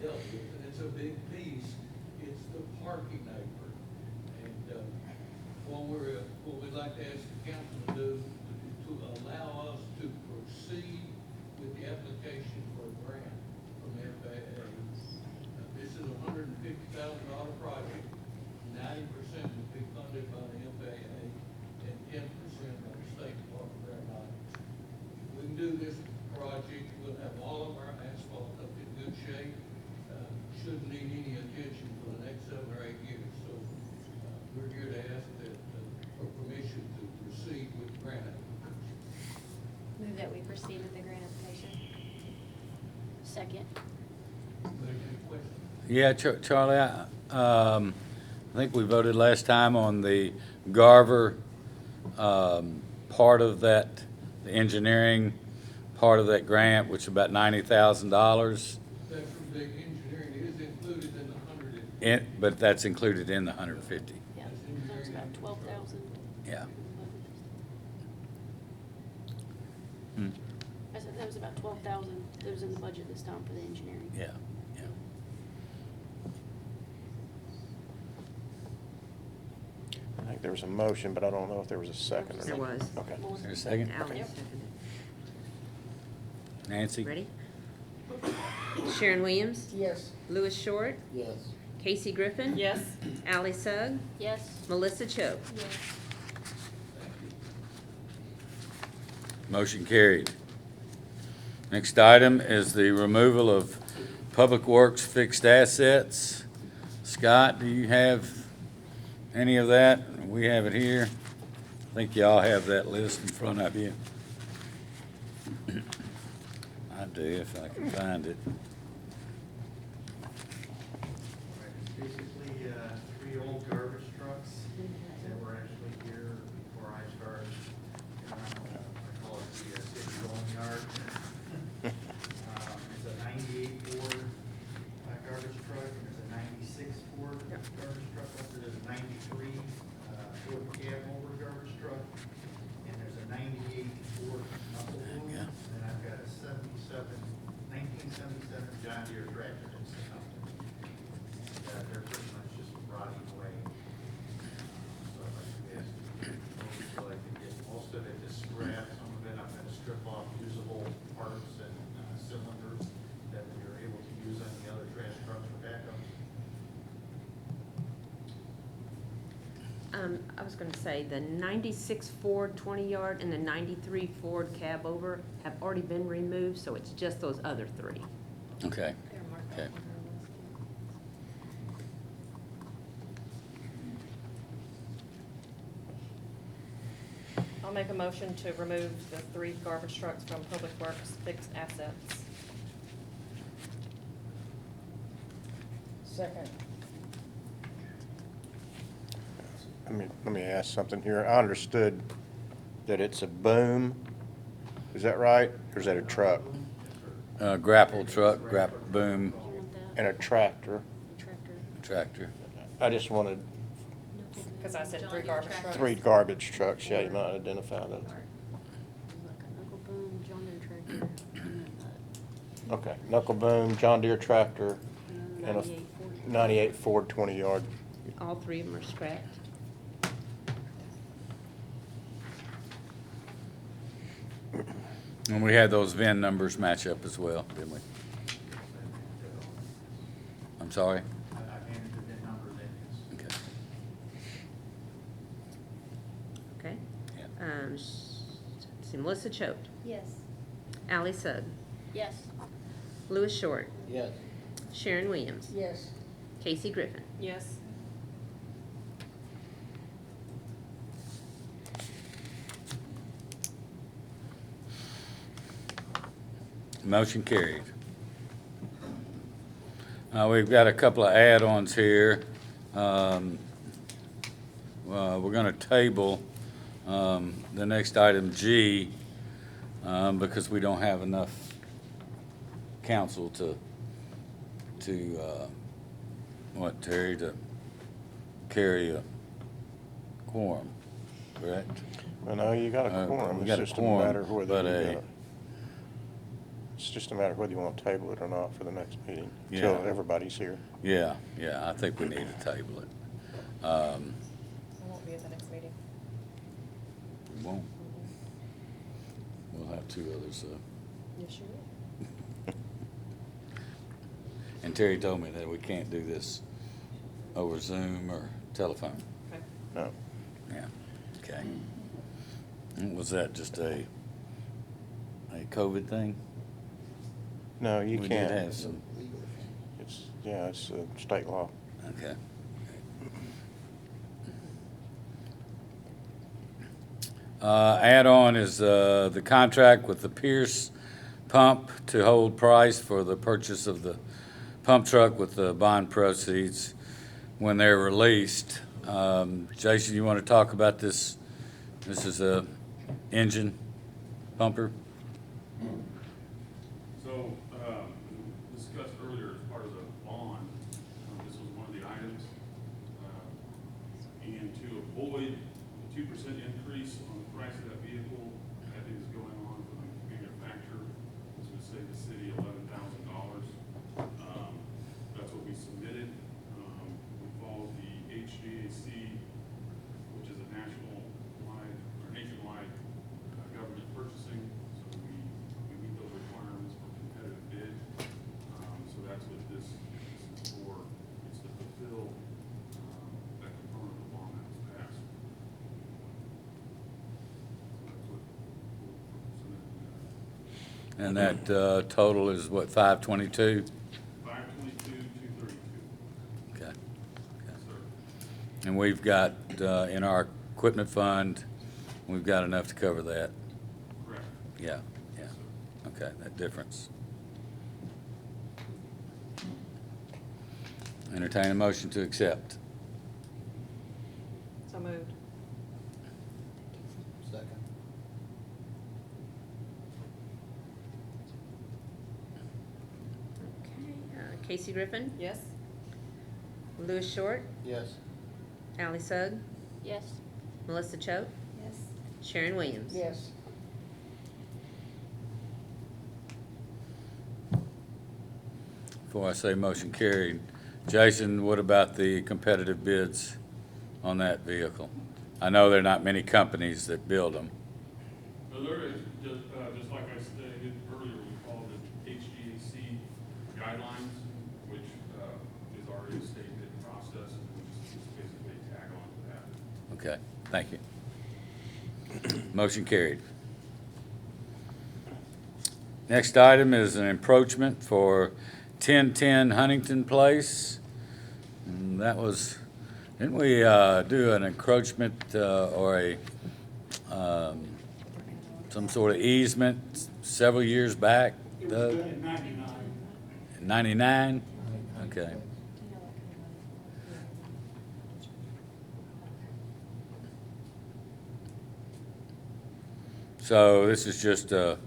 dealt with, and it's a big piece. It's the parking apron. And what we'd like to ask the council to do to allow us to proceed with the application for a grant from FAA. This is a $150,000 project. 90% will be funded by the FAA and 10% by the State Department of Aeronautics. If we can do this project, we'll have all of our asphalt up in good shape. Shouldn't need any attention for the next 7 or 8 years. So we're here to ask that for permission to proceed with the grant application. Move that we proceed with the grant application. Second. Any questions? Yeah, Charlie, I think we voted last time on the Garver part of that, the engineering part of that grant, which is about $90,000. That's from the engineering is included in the 100. But that's included in the 150. Yeah, that was about 12,000. Yeah. I said that was about 12,000 that was in the budget this time for the engineering. Yeah, yeah. I think there was a motion, but I don't know if there was a second or There not. was. Okay. Is there a second? Alan Yep. seconded. Nancy? Ready? Sharon Williams, Yes. Louis Short, Yes. Casey Griffin. Yes. Ally Sugg, Yes. Melissa Choate. Yes. Motion carried. Next item is the removal of Public Works fixed assets. Scott, do you have any of that? We have it here. I think y'all have that list in front of you. I do, if I can find it. Basically, 3 old garbage trucks that were actually here before I started. I call it the city going yard. It's a 98 Ford garbage truck, and there's a 96 Ford garbage truck, there's a 93 Ford cab over garbage truck, and there's a 98 Ford knuckle boom. Yeah. And then I've got a 1977 John Deere tractor that's sitting out there. They're pretty much just rotting away. So I asked so I could get most of it to scrap, some of it I'm gonna strip off usable parts and cylinders that we are able to use on the other trash trucks for backup. I was gonna say, the 96 Ford 20-yard and the 93 Ford cab over have already been removed, so it's just those other 3. Okay. Okay. I'll make a motion to remove the 3 garbage trucks from Public Works fixed assets. Second. Let me ask something here. I understood that it's a boom. Is that right? Or is that a truck? Grapple truck, grapple boom, You want that? And a tractor? Tractor. tractor. I just wanted Because I said 3 garbage trucks. 3 garbage trucks. Yeah, you might identify those. Like a knuckle boom, John Deere tractor, and then Okay, knuckle boom, John Deere tractor, the and a 98 Ford. 98 Ford 20-yard. All 3 of them are scrapped. And we had those VIN numbers match up as well, didn't we? I'm sorry? I've entered the numbers in, yes. Okay. Let's see, Melissa Choate, Yes. Ally Sugg, Yes. Louis Short, Yes. Sharon Williams, Yes. Casey Griffin. Yes. Motion carried. We've got a couple of add-ons here. We're gonna table, the next item G, because we don't have enough council to, Terry, to carry a quorum, correct? Well, no, you got a quorum. We It's got a just a quorum, matter whether but you got it's just a matter of whether you want to table it or not for the next meeting, Yeah. until everybody's here. Yeah, I think we need to table it. I won't be at the next meeting. We won't. We'll have two others, Yes, you will. And Terry told me that we can't do this over Zoom or telephone. Okay. No. Yeah, okay. Was that just a COVID thing? No, you We can't. did have some, It's state law. okay. Add-on is the contract with the Pierce Pump to hold price for the purchase of the pump truck with the bond proceeds when they're released. Jason, you want to talk about this? This is a engine pumper? So, discussed earlier as part of the bond, this was one of the items. And to avoid the 2% increase on the price of that vehicle, that is going on from the manufacturer, this would save the city $11,000. That's what we submitted. We followed the HGAC, which is a nationwide government purchasing, so we meet those requirements for competitive bid. So that's what this is for. It's to fulfill that component of the bond that was passed. So that's what we'll submit. And that total is what, 522? 522,232. Okay. Yes, sir. And we've got, in our equipment fund, we've got enough to cover that. Correct. Yeah, Yes, sir. okay, that difference. Entertain a motion to accept. So moved. Second. Okay, Casey Griffin, Yes. Louis Short, Yes. Ally Sugg, Yes. Melissa Choate, Yes. Sharon Williams. Yes. Before I say motion carried, Jason, what about the competitive bids on that vehicle? I know there are not many companies that build them. No, there is, just like I stated earlier, we follow the HGAC guidelines, which is already a state bid process, and we just basically tag on to that. Okay, thank you. Motion carried. Next item is an encroachment for 1010 Huntington Place. And that was, didn't we do an encroachment or a, some sort of easement several years back? It was Doug? done in 99. 99? Okay. So this is just an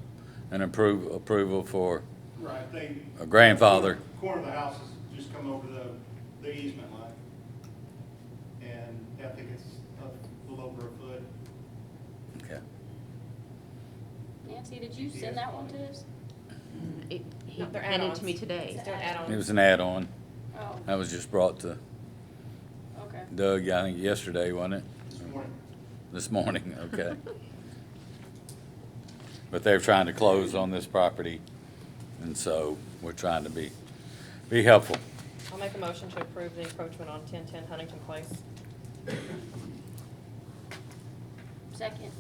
approval for Right, they. a grandfather. Corner of the house has just come over the easement line. And I think it's a little over a foot. Okay. Nancy, did you send that one to us? He No, they're handed it add-ons. to me today. Let's do an add-on. It was an add-on. Oh, That was just brought to okay. Doug, I think yesterday, wasn't it? This morning. This morning, okay. But they're trying to close on this property, and so we're trying to be helpful. I'll make a motion to approve the encroachment on 1010 Huntington Place. Second.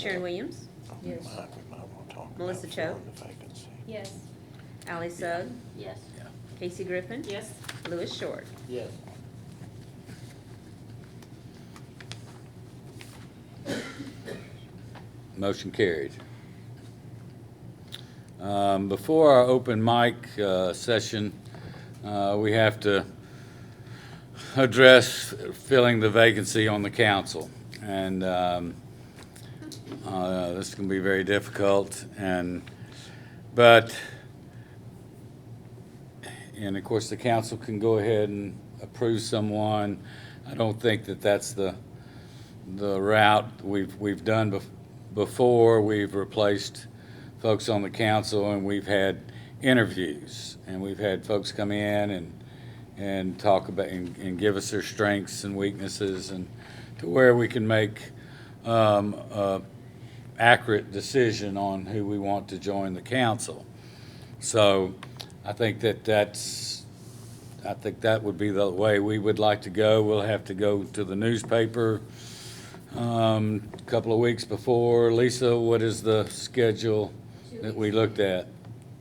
Sharon Williams, Yes. We might want to talk about Melissa Choate. filling the vacancy. Yes. Ally Sugg, Yes. Casey Griffin. Yes. Louis Short. Yes. Motion carried. Before our open mic session, we have to address filling the vacancy on the council. And this can be very difficult. And of course, the council can go ahead and approve someone. I don't think that that's the route we've done before. We've replaced folks on the council, and we've had interviews, and we've had folks come in and talk about and give us their strengths and weaknesses, and to where we can make a accurate decision on who we want to join the council. So I think that would be the way we would like to go. We'll have to go to the newspaper a couple of weeks before. Lisa, what is the schedule that we looked at?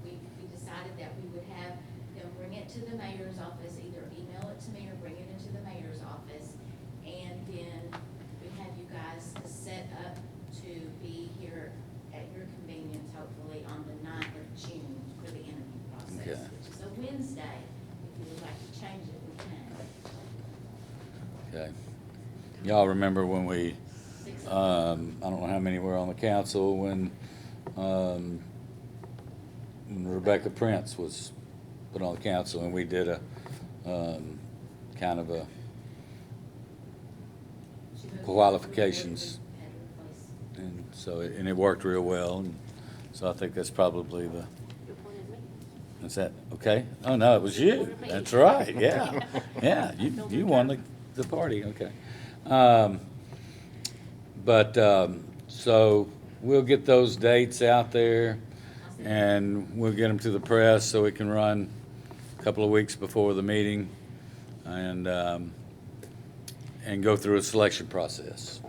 We decided that we would have them bring it to the mayor's office, either email it to me or bring it into the mayor's office. And then we have you guys set up to be here at your convenience, hopefully on the 9th of June for the interview process, Okay. which is a Wednesday. If you would like to change it, we can. Okay. Y'all remember when we, 6 I don't know how many were on the council when Rebecca Prince was put on the council, and we did a kind of a qualifications, and so it worked real well, and so I think that's probably the. You appointed me. Is that okay? Oh no, it was you. That's right. Yeah, yeah. You won the party. Okay. So we'll get those dates out there, and we'll get them to the press so we can run a couple of weeks before the meeting, and go through a selection process.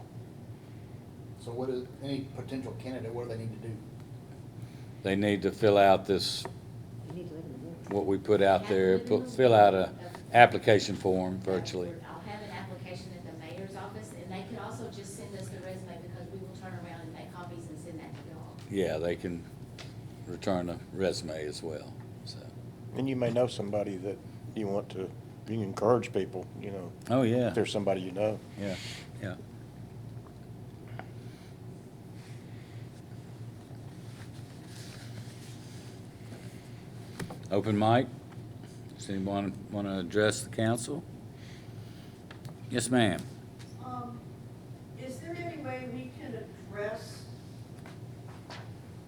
So what is, any potential candidate, what do they need to do? They need to fill out this, what we put out there, fill out a application form virtually. I'll have an application at the mayor's office, and they could also just send us the resume, because we will turn around and make copies and send that to y'all. Yeah, they can return a resume as well, so. And you may know somebody that you want to, you can encourage people, you know. Oh, yeah. If there's somebody you know. Yeah, yeah. Open mic? Does anyone want to address the council? Yes, ma'am. Is there any way we can address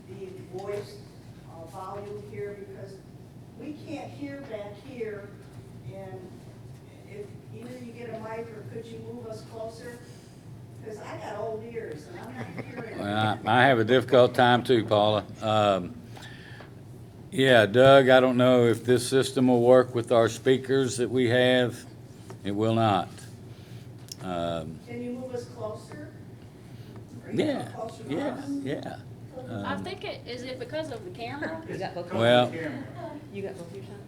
the voice volume here, because we can't hear back here, and if either you get a mic or could you move us closer? Because I got old ears and I'm not hearing. Well, I have a difficult time too, Paula. Yeah, Doug, I don't know if this system will work with our speakers that we have. It will not. Can you move us closer? Or you Yeah, come closer to yeah, us? yeah. I think is it because of the camera? You got both. Well, You got both your times?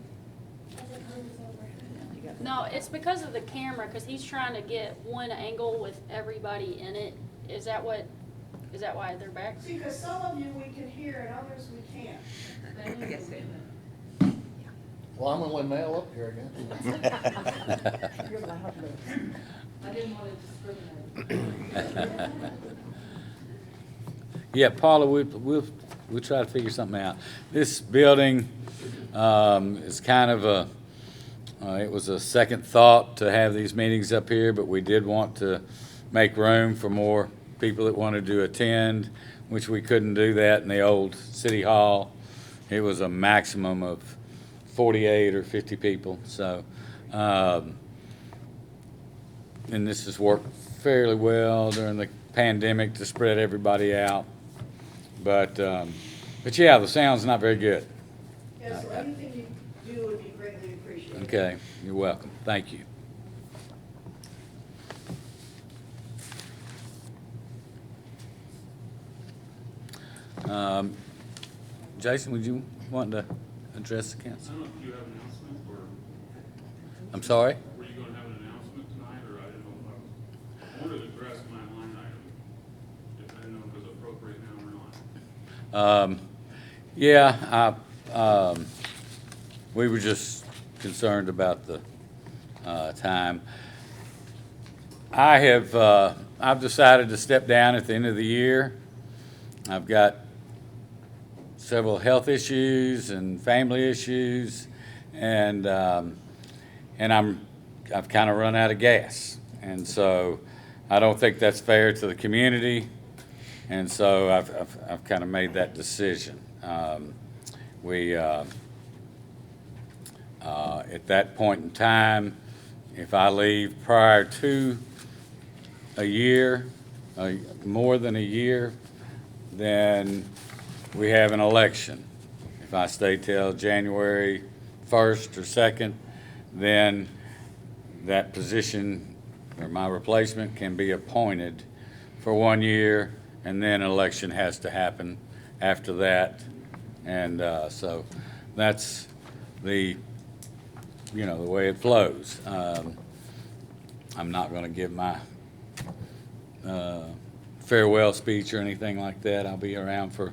No, it's because of the camera, because he's trying to get one angle with everybody in it. Is that why they're back? See, because some of you we can hear and others we can't. I guess so. Well, I'm gonna let Mel up here again. You're loud, but I didn't want to discriminate. yeah, Paula, we'll try to figure something out. This building is kind of it was a second thought to have these meetings up here, but we did want to make room for more people that wanted to attend, which we couldn't do that in the old city hall. It was a maximum of 48 or 50 people. So, and this has worked fairly well during the pandemic to spread everybody out. But yeah, the sound's not very good. Yeah, so anything you do would be greatly appreciated. Okay, you're welcome. Thank you. Jason, would you want to address the I council? don't know if you have an announcement, or I'm sorry? were you gonna have an announcement tonight, or I didn't know if I wanted to address my line item, if I didn't know if it was appropriate now or not. Yeah, we were just concerned about the time. I've decided to step down at the end of the year. I've got several health issues and family issues, and I've kind of run out of gas, and so I don't think that's fair to the community, and so I've kind of made that decision. At that point in time, if I leave prior to a year, more than a year, then we have an election. If I stay till January 1st or 2nd, then that position or my replacement can be appointed for 1 year, and then an election has to happen after that. And so that's the way it flows. I'm not going to give my farewell speech or anything like that. I'll be around for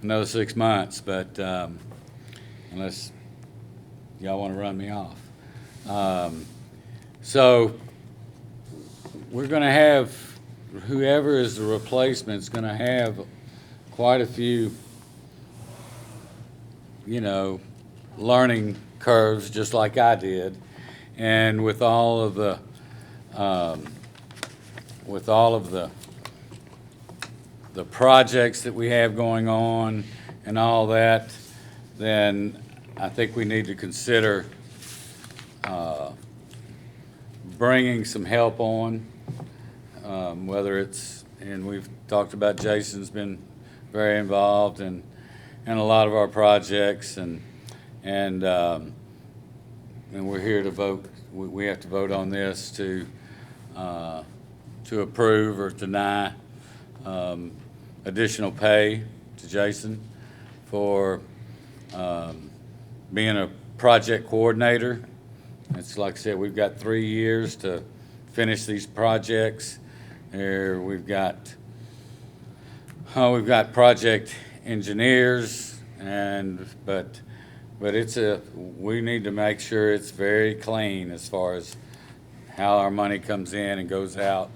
another 6 months, but unless y'all want to run me off. So we're going to have, whoever is the replacement is going to have quite a few, learning curves, just like I did. And with all of the projects that we have going on and all that, then I think we need to consider bringing some help on, whether it's, and we've talked about Jason's been very involved in a lot of our projects, and we're here to vote. We have to vote on this to approve or deny additional pay to Jason for being a project coordinator. It's like I said, we've got 3 years to finish these projects. We've got project engineers, but we need to make sure it's very clean as far as how our money comes in and goes out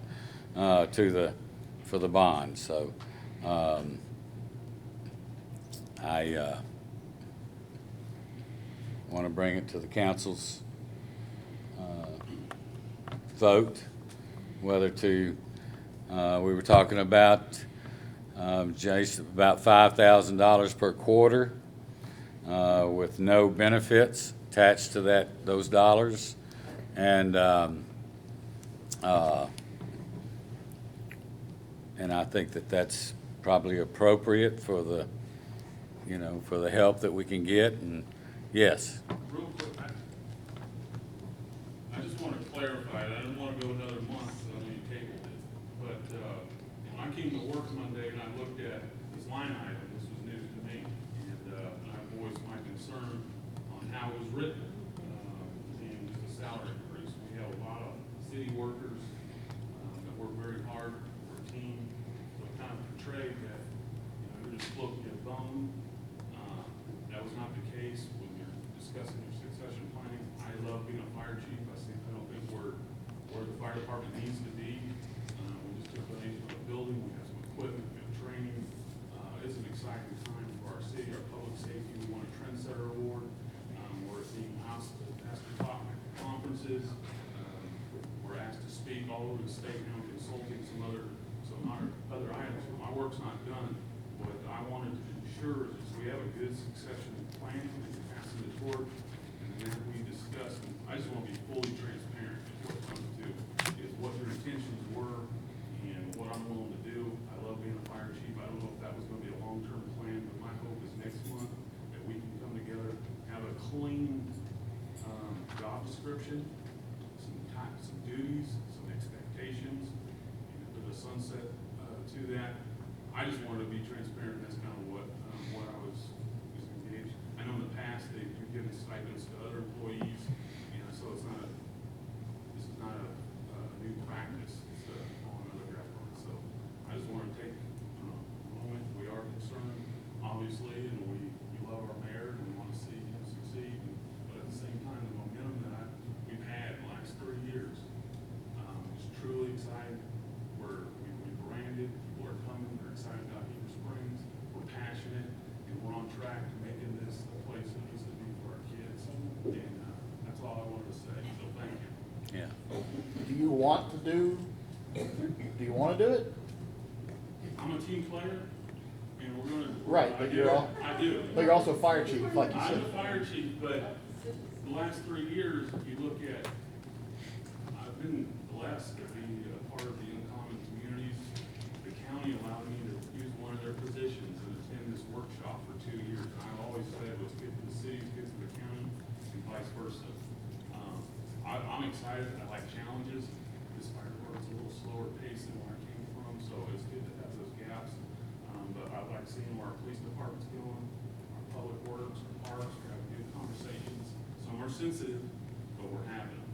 for the bond. So I want to bring it to the council's vote, whether to, we were talking about, Jason, about $5,000 per quarter with no benefits attached to those dollars. And I think that's probably appropriate for the help that we can get. And yes. Real quick, I just want to clarify, I didn't want to go another month, so I know you tabled it, but when I came to work Monday and I looked at this line item, this was news to me, and I voiced my concern on how it was written, and just a salary increase. We have a lot of city workers that work very hard for a team, so it kind of portrayed that, you're just floating your bone. That was not the case when you're discussing your succession planning. I love being a fire chief. I don't think we're where the fire department needs to be. We just took donation of a building. We have some equipment, we have training. It's an exciting time for our city, our public safety. We won a Trendsetter Award. We're being asked to talk at conferences. We're asked to speak all over the state now, consulting some other items. My work's not done, but I wanted to ensure that we have a good succession plan and passing the torch. And then we discuss, and I just want to be fully transparent in what it comes to is what your intentions were and what I'm willing to do. I love being a fire chief. I don't know if that was going to be a long-term plan, but my hope is next month that we can come together, have a clean job description, some duties, some expectations, and put a sunset to that. I just wanted to be transparent, and that's kind of want to do you want to do it? I'm a team player, and we're gonna. Right, but you're all, I do. but you're also a fire chief, like you I'm said. the fire chief, but the last 3 years, if you look at, I've been blessed to be a part of the uncommon communities. The county allowed me to use one of their positions and attend this workshop for 2 years. And I've always said what's good to the city is good to the county, and vice versa. I'm excited. I like challenges. This fire department's a little slower pace than where I came from, so it's good to have those gaps. But I like seeing where our police department's going, our public works, our parks, we're having good conversations. Some are sensitive, but we're having them.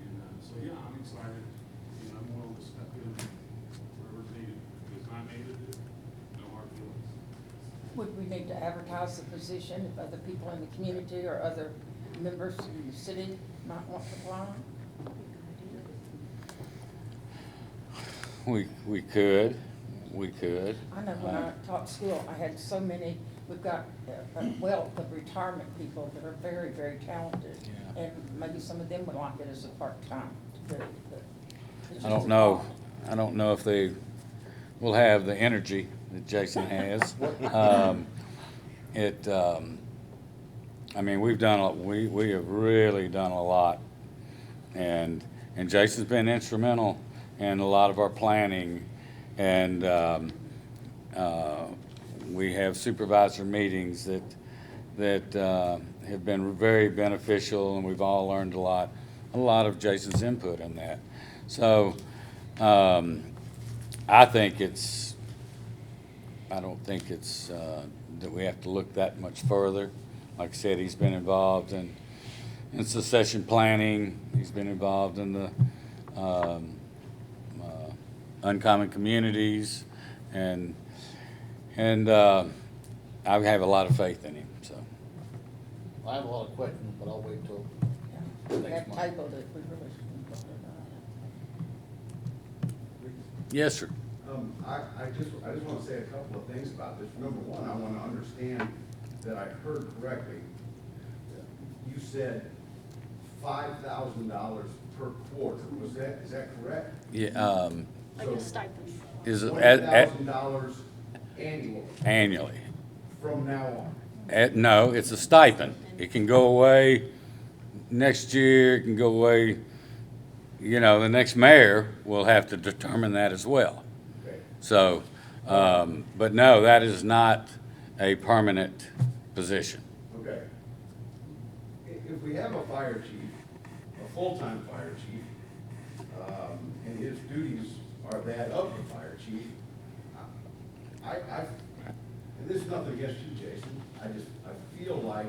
And so, yeah, I'm excited, and I'm willing to step in wherever's needed. If it's not needed, no hard feelings. Would we need to advertise the position if other people in the community or other members in the city might want to apply? We could. I know when I taught school, I had so many, we've got a wealth of retirement people that are very, very talented. Yeah. And maybe some of them would like it as a part-time to do, but it's I just don't a know. thought. I don't know if they will have the energy that Jason has. I mean, we've done, we have really done a lot. And Jason's been instrumental in a lot of our planning. And we have supervisor meetings that have been very beneficial, and we've all learned a lot of Jason's input in that. So I don't think it's that we have to look that much further. Like I said, he's been involved in succession planning. He's been involved in the uncommon communities, and I have a lot of faith in him. So I have a lot of questions, but I'll wait till We next have month. tabled it, we really shouldn't put it on. yes, sir. I just want to say a couple of things about this. Number one, I want to understand that I heard correctly. You said $5,000 per quarter. Is that correct? Yeah. Like a stipend. Is it $20,000 annually annually? from now on? No, it's a stipend. It can go away next year. It can go away. You know, the next mayor will have to determine that as well. Okay. So, but no, that is not a permanent position. Okay. If we have a fire chief, a full-time fire chief, and his duties are that of the fire chief, and this is nothing against you, Jason, I feel like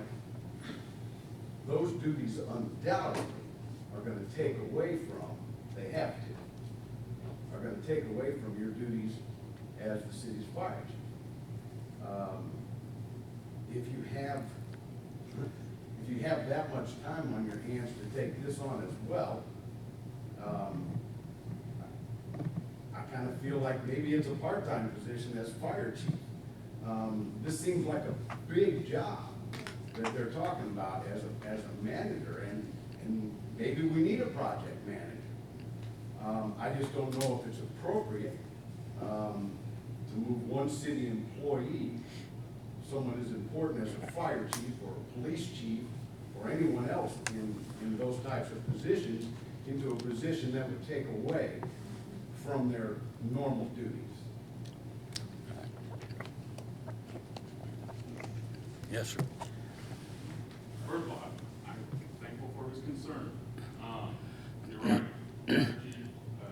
those duties undoubtedly are gonna take away from, they have to, are gonna take away from your duties as the city's fire chief. If you have that much time on your hands to take this on as well, I kind of feel like maybe it's a part-time position as fire chief. This seems like a big job that they're talking about as a manager, and maybe we need a project manager. I just don't know if it's appropriate to move one city employee, someone as important as a fire chief or a police chief or anyone else in those types of positions, into a position that would take away from their normal duties. Yes, sir. First of all, I'm thankful for his concern. You're right, energy, I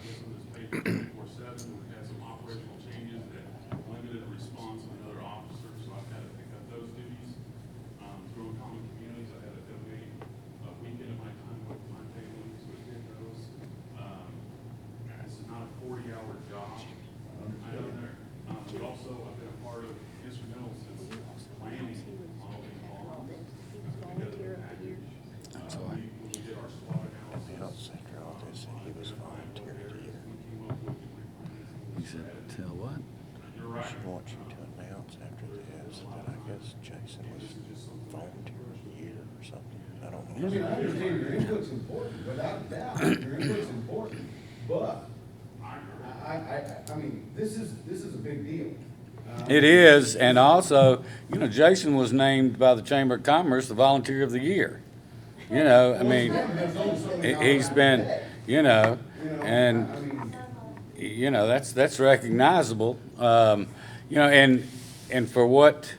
listen to this paper 24/7, we've had some operational changes that limited the response of another officer, so I've had to pick up those duties. Through common communities, I had to donate a weekend of my time with my family to attend those. This is not a 40-hour job. I know there. We also have been a part of instrumental since planning on something. I don't I mean, I understand your input's important, without a doubt, your input's important, but I mean, this is a big deal. It is, and also, you know, Jason was named by the Chamber of Commerce the Volunteer of the Year. You know, I mean, he's been, you know, and, you know, that's recognizable. You know, and for what,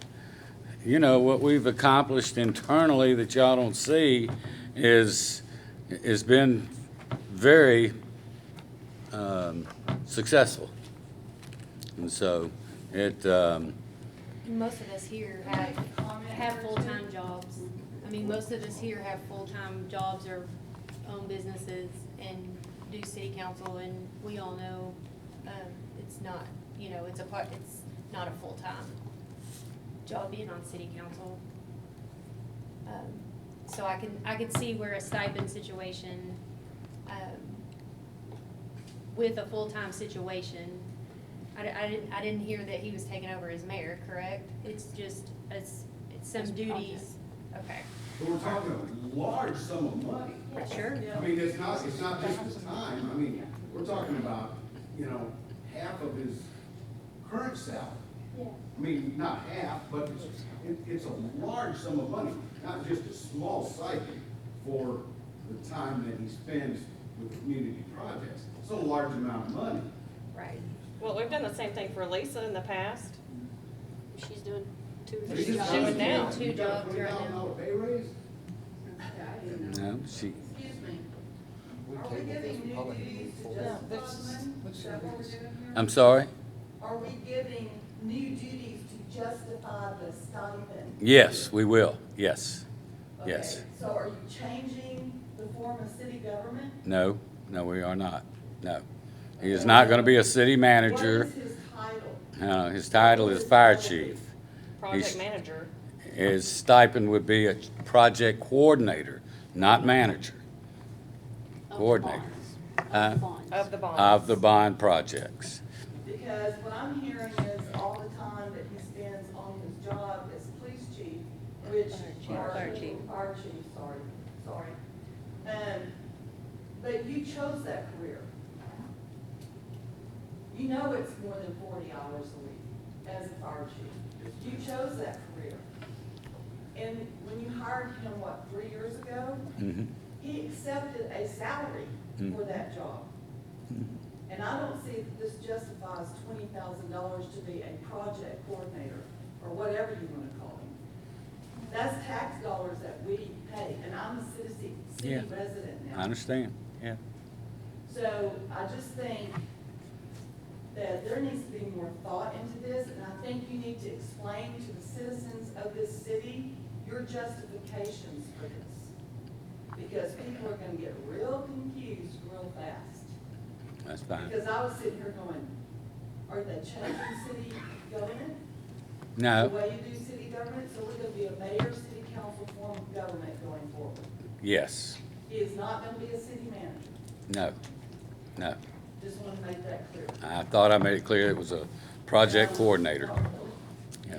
you know, what we've accomplished internally that y'all don't see has been very successful. And so it, Most of us here have full-time jobs. I mean, most of us here have full-time jobs or own businesses and do city council, and we all know, it's not, you know, it's not a full-time job being on city council. So I can see where a stipend situation, with a full-time situation, I didn't hear that he was taking over as mayor, correct? It's just, it's some duties, okay. But we're talking a large sum of money. Sure. I mean, it's not just the time, I mean, we're talking about, you know, half of his current salary. I mean, not half, but it's a large sum of money, not just a small stipend for the time that he spends with community projects. It's a large amount of money. Right. Well, we've done the same thing for Lisa in the past. She's doing two or He's three just jobs. doing now. Two jobs right now. $20,000 pay raise? no, she, Excuse me, are we giving new duties to justify them? Is that what we're doing here? I'm sorry? Are we giving new duties to justify the stipend? Yes, we will, yes, yes. Okay, so are you changing the form of city government? No, no, we are not, no. He is not gonna be a city manager. What is his title? His title is fire chief. Project He's- manager. His stipend would be a project coordinator, not manager. Of the Coordinator. bonds. Huh? Of the bonds. Of the bonds. Of the bond projects. Because what I'm hearing is all the time that he spends on his job as police chief, which. Fire chief. Fire chief, sorry. But you chose that career. You know it's more than 40 hours a week as a fire chief. You chose that career. And when you hired him, 3 years ago? Mhm. He accepted a salary for that job. And I don't see that this justifies $20,000 to be a project coordinator, or whatever you want to call him. That's tax dollars that we pay, and I'm a city Yeah. resident now. I understand, yeah. So I just think that there needs to be more thought into this, and I think you need to explain to the citizens of this city your justifications for this. Because people are gonna get real confused real fast. That's fine. Because I was sitting here going, are they changing city government? The No, way you do city government, so we're gonna be a mayor, city council form of government going forward. yes, He is not gonna be a city manager. no, no. Just want to make that clear. I thought I made it clear it was a project coordinator. Yeah.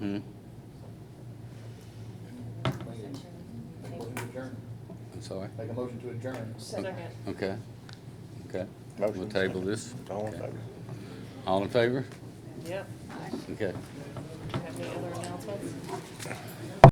Hmm? I'm sorry? Make a motion to adjourn. Second. Okay, okay. Motion. We'll table this. All in favor? All in favor? Yep. Okay. Have any other announcements?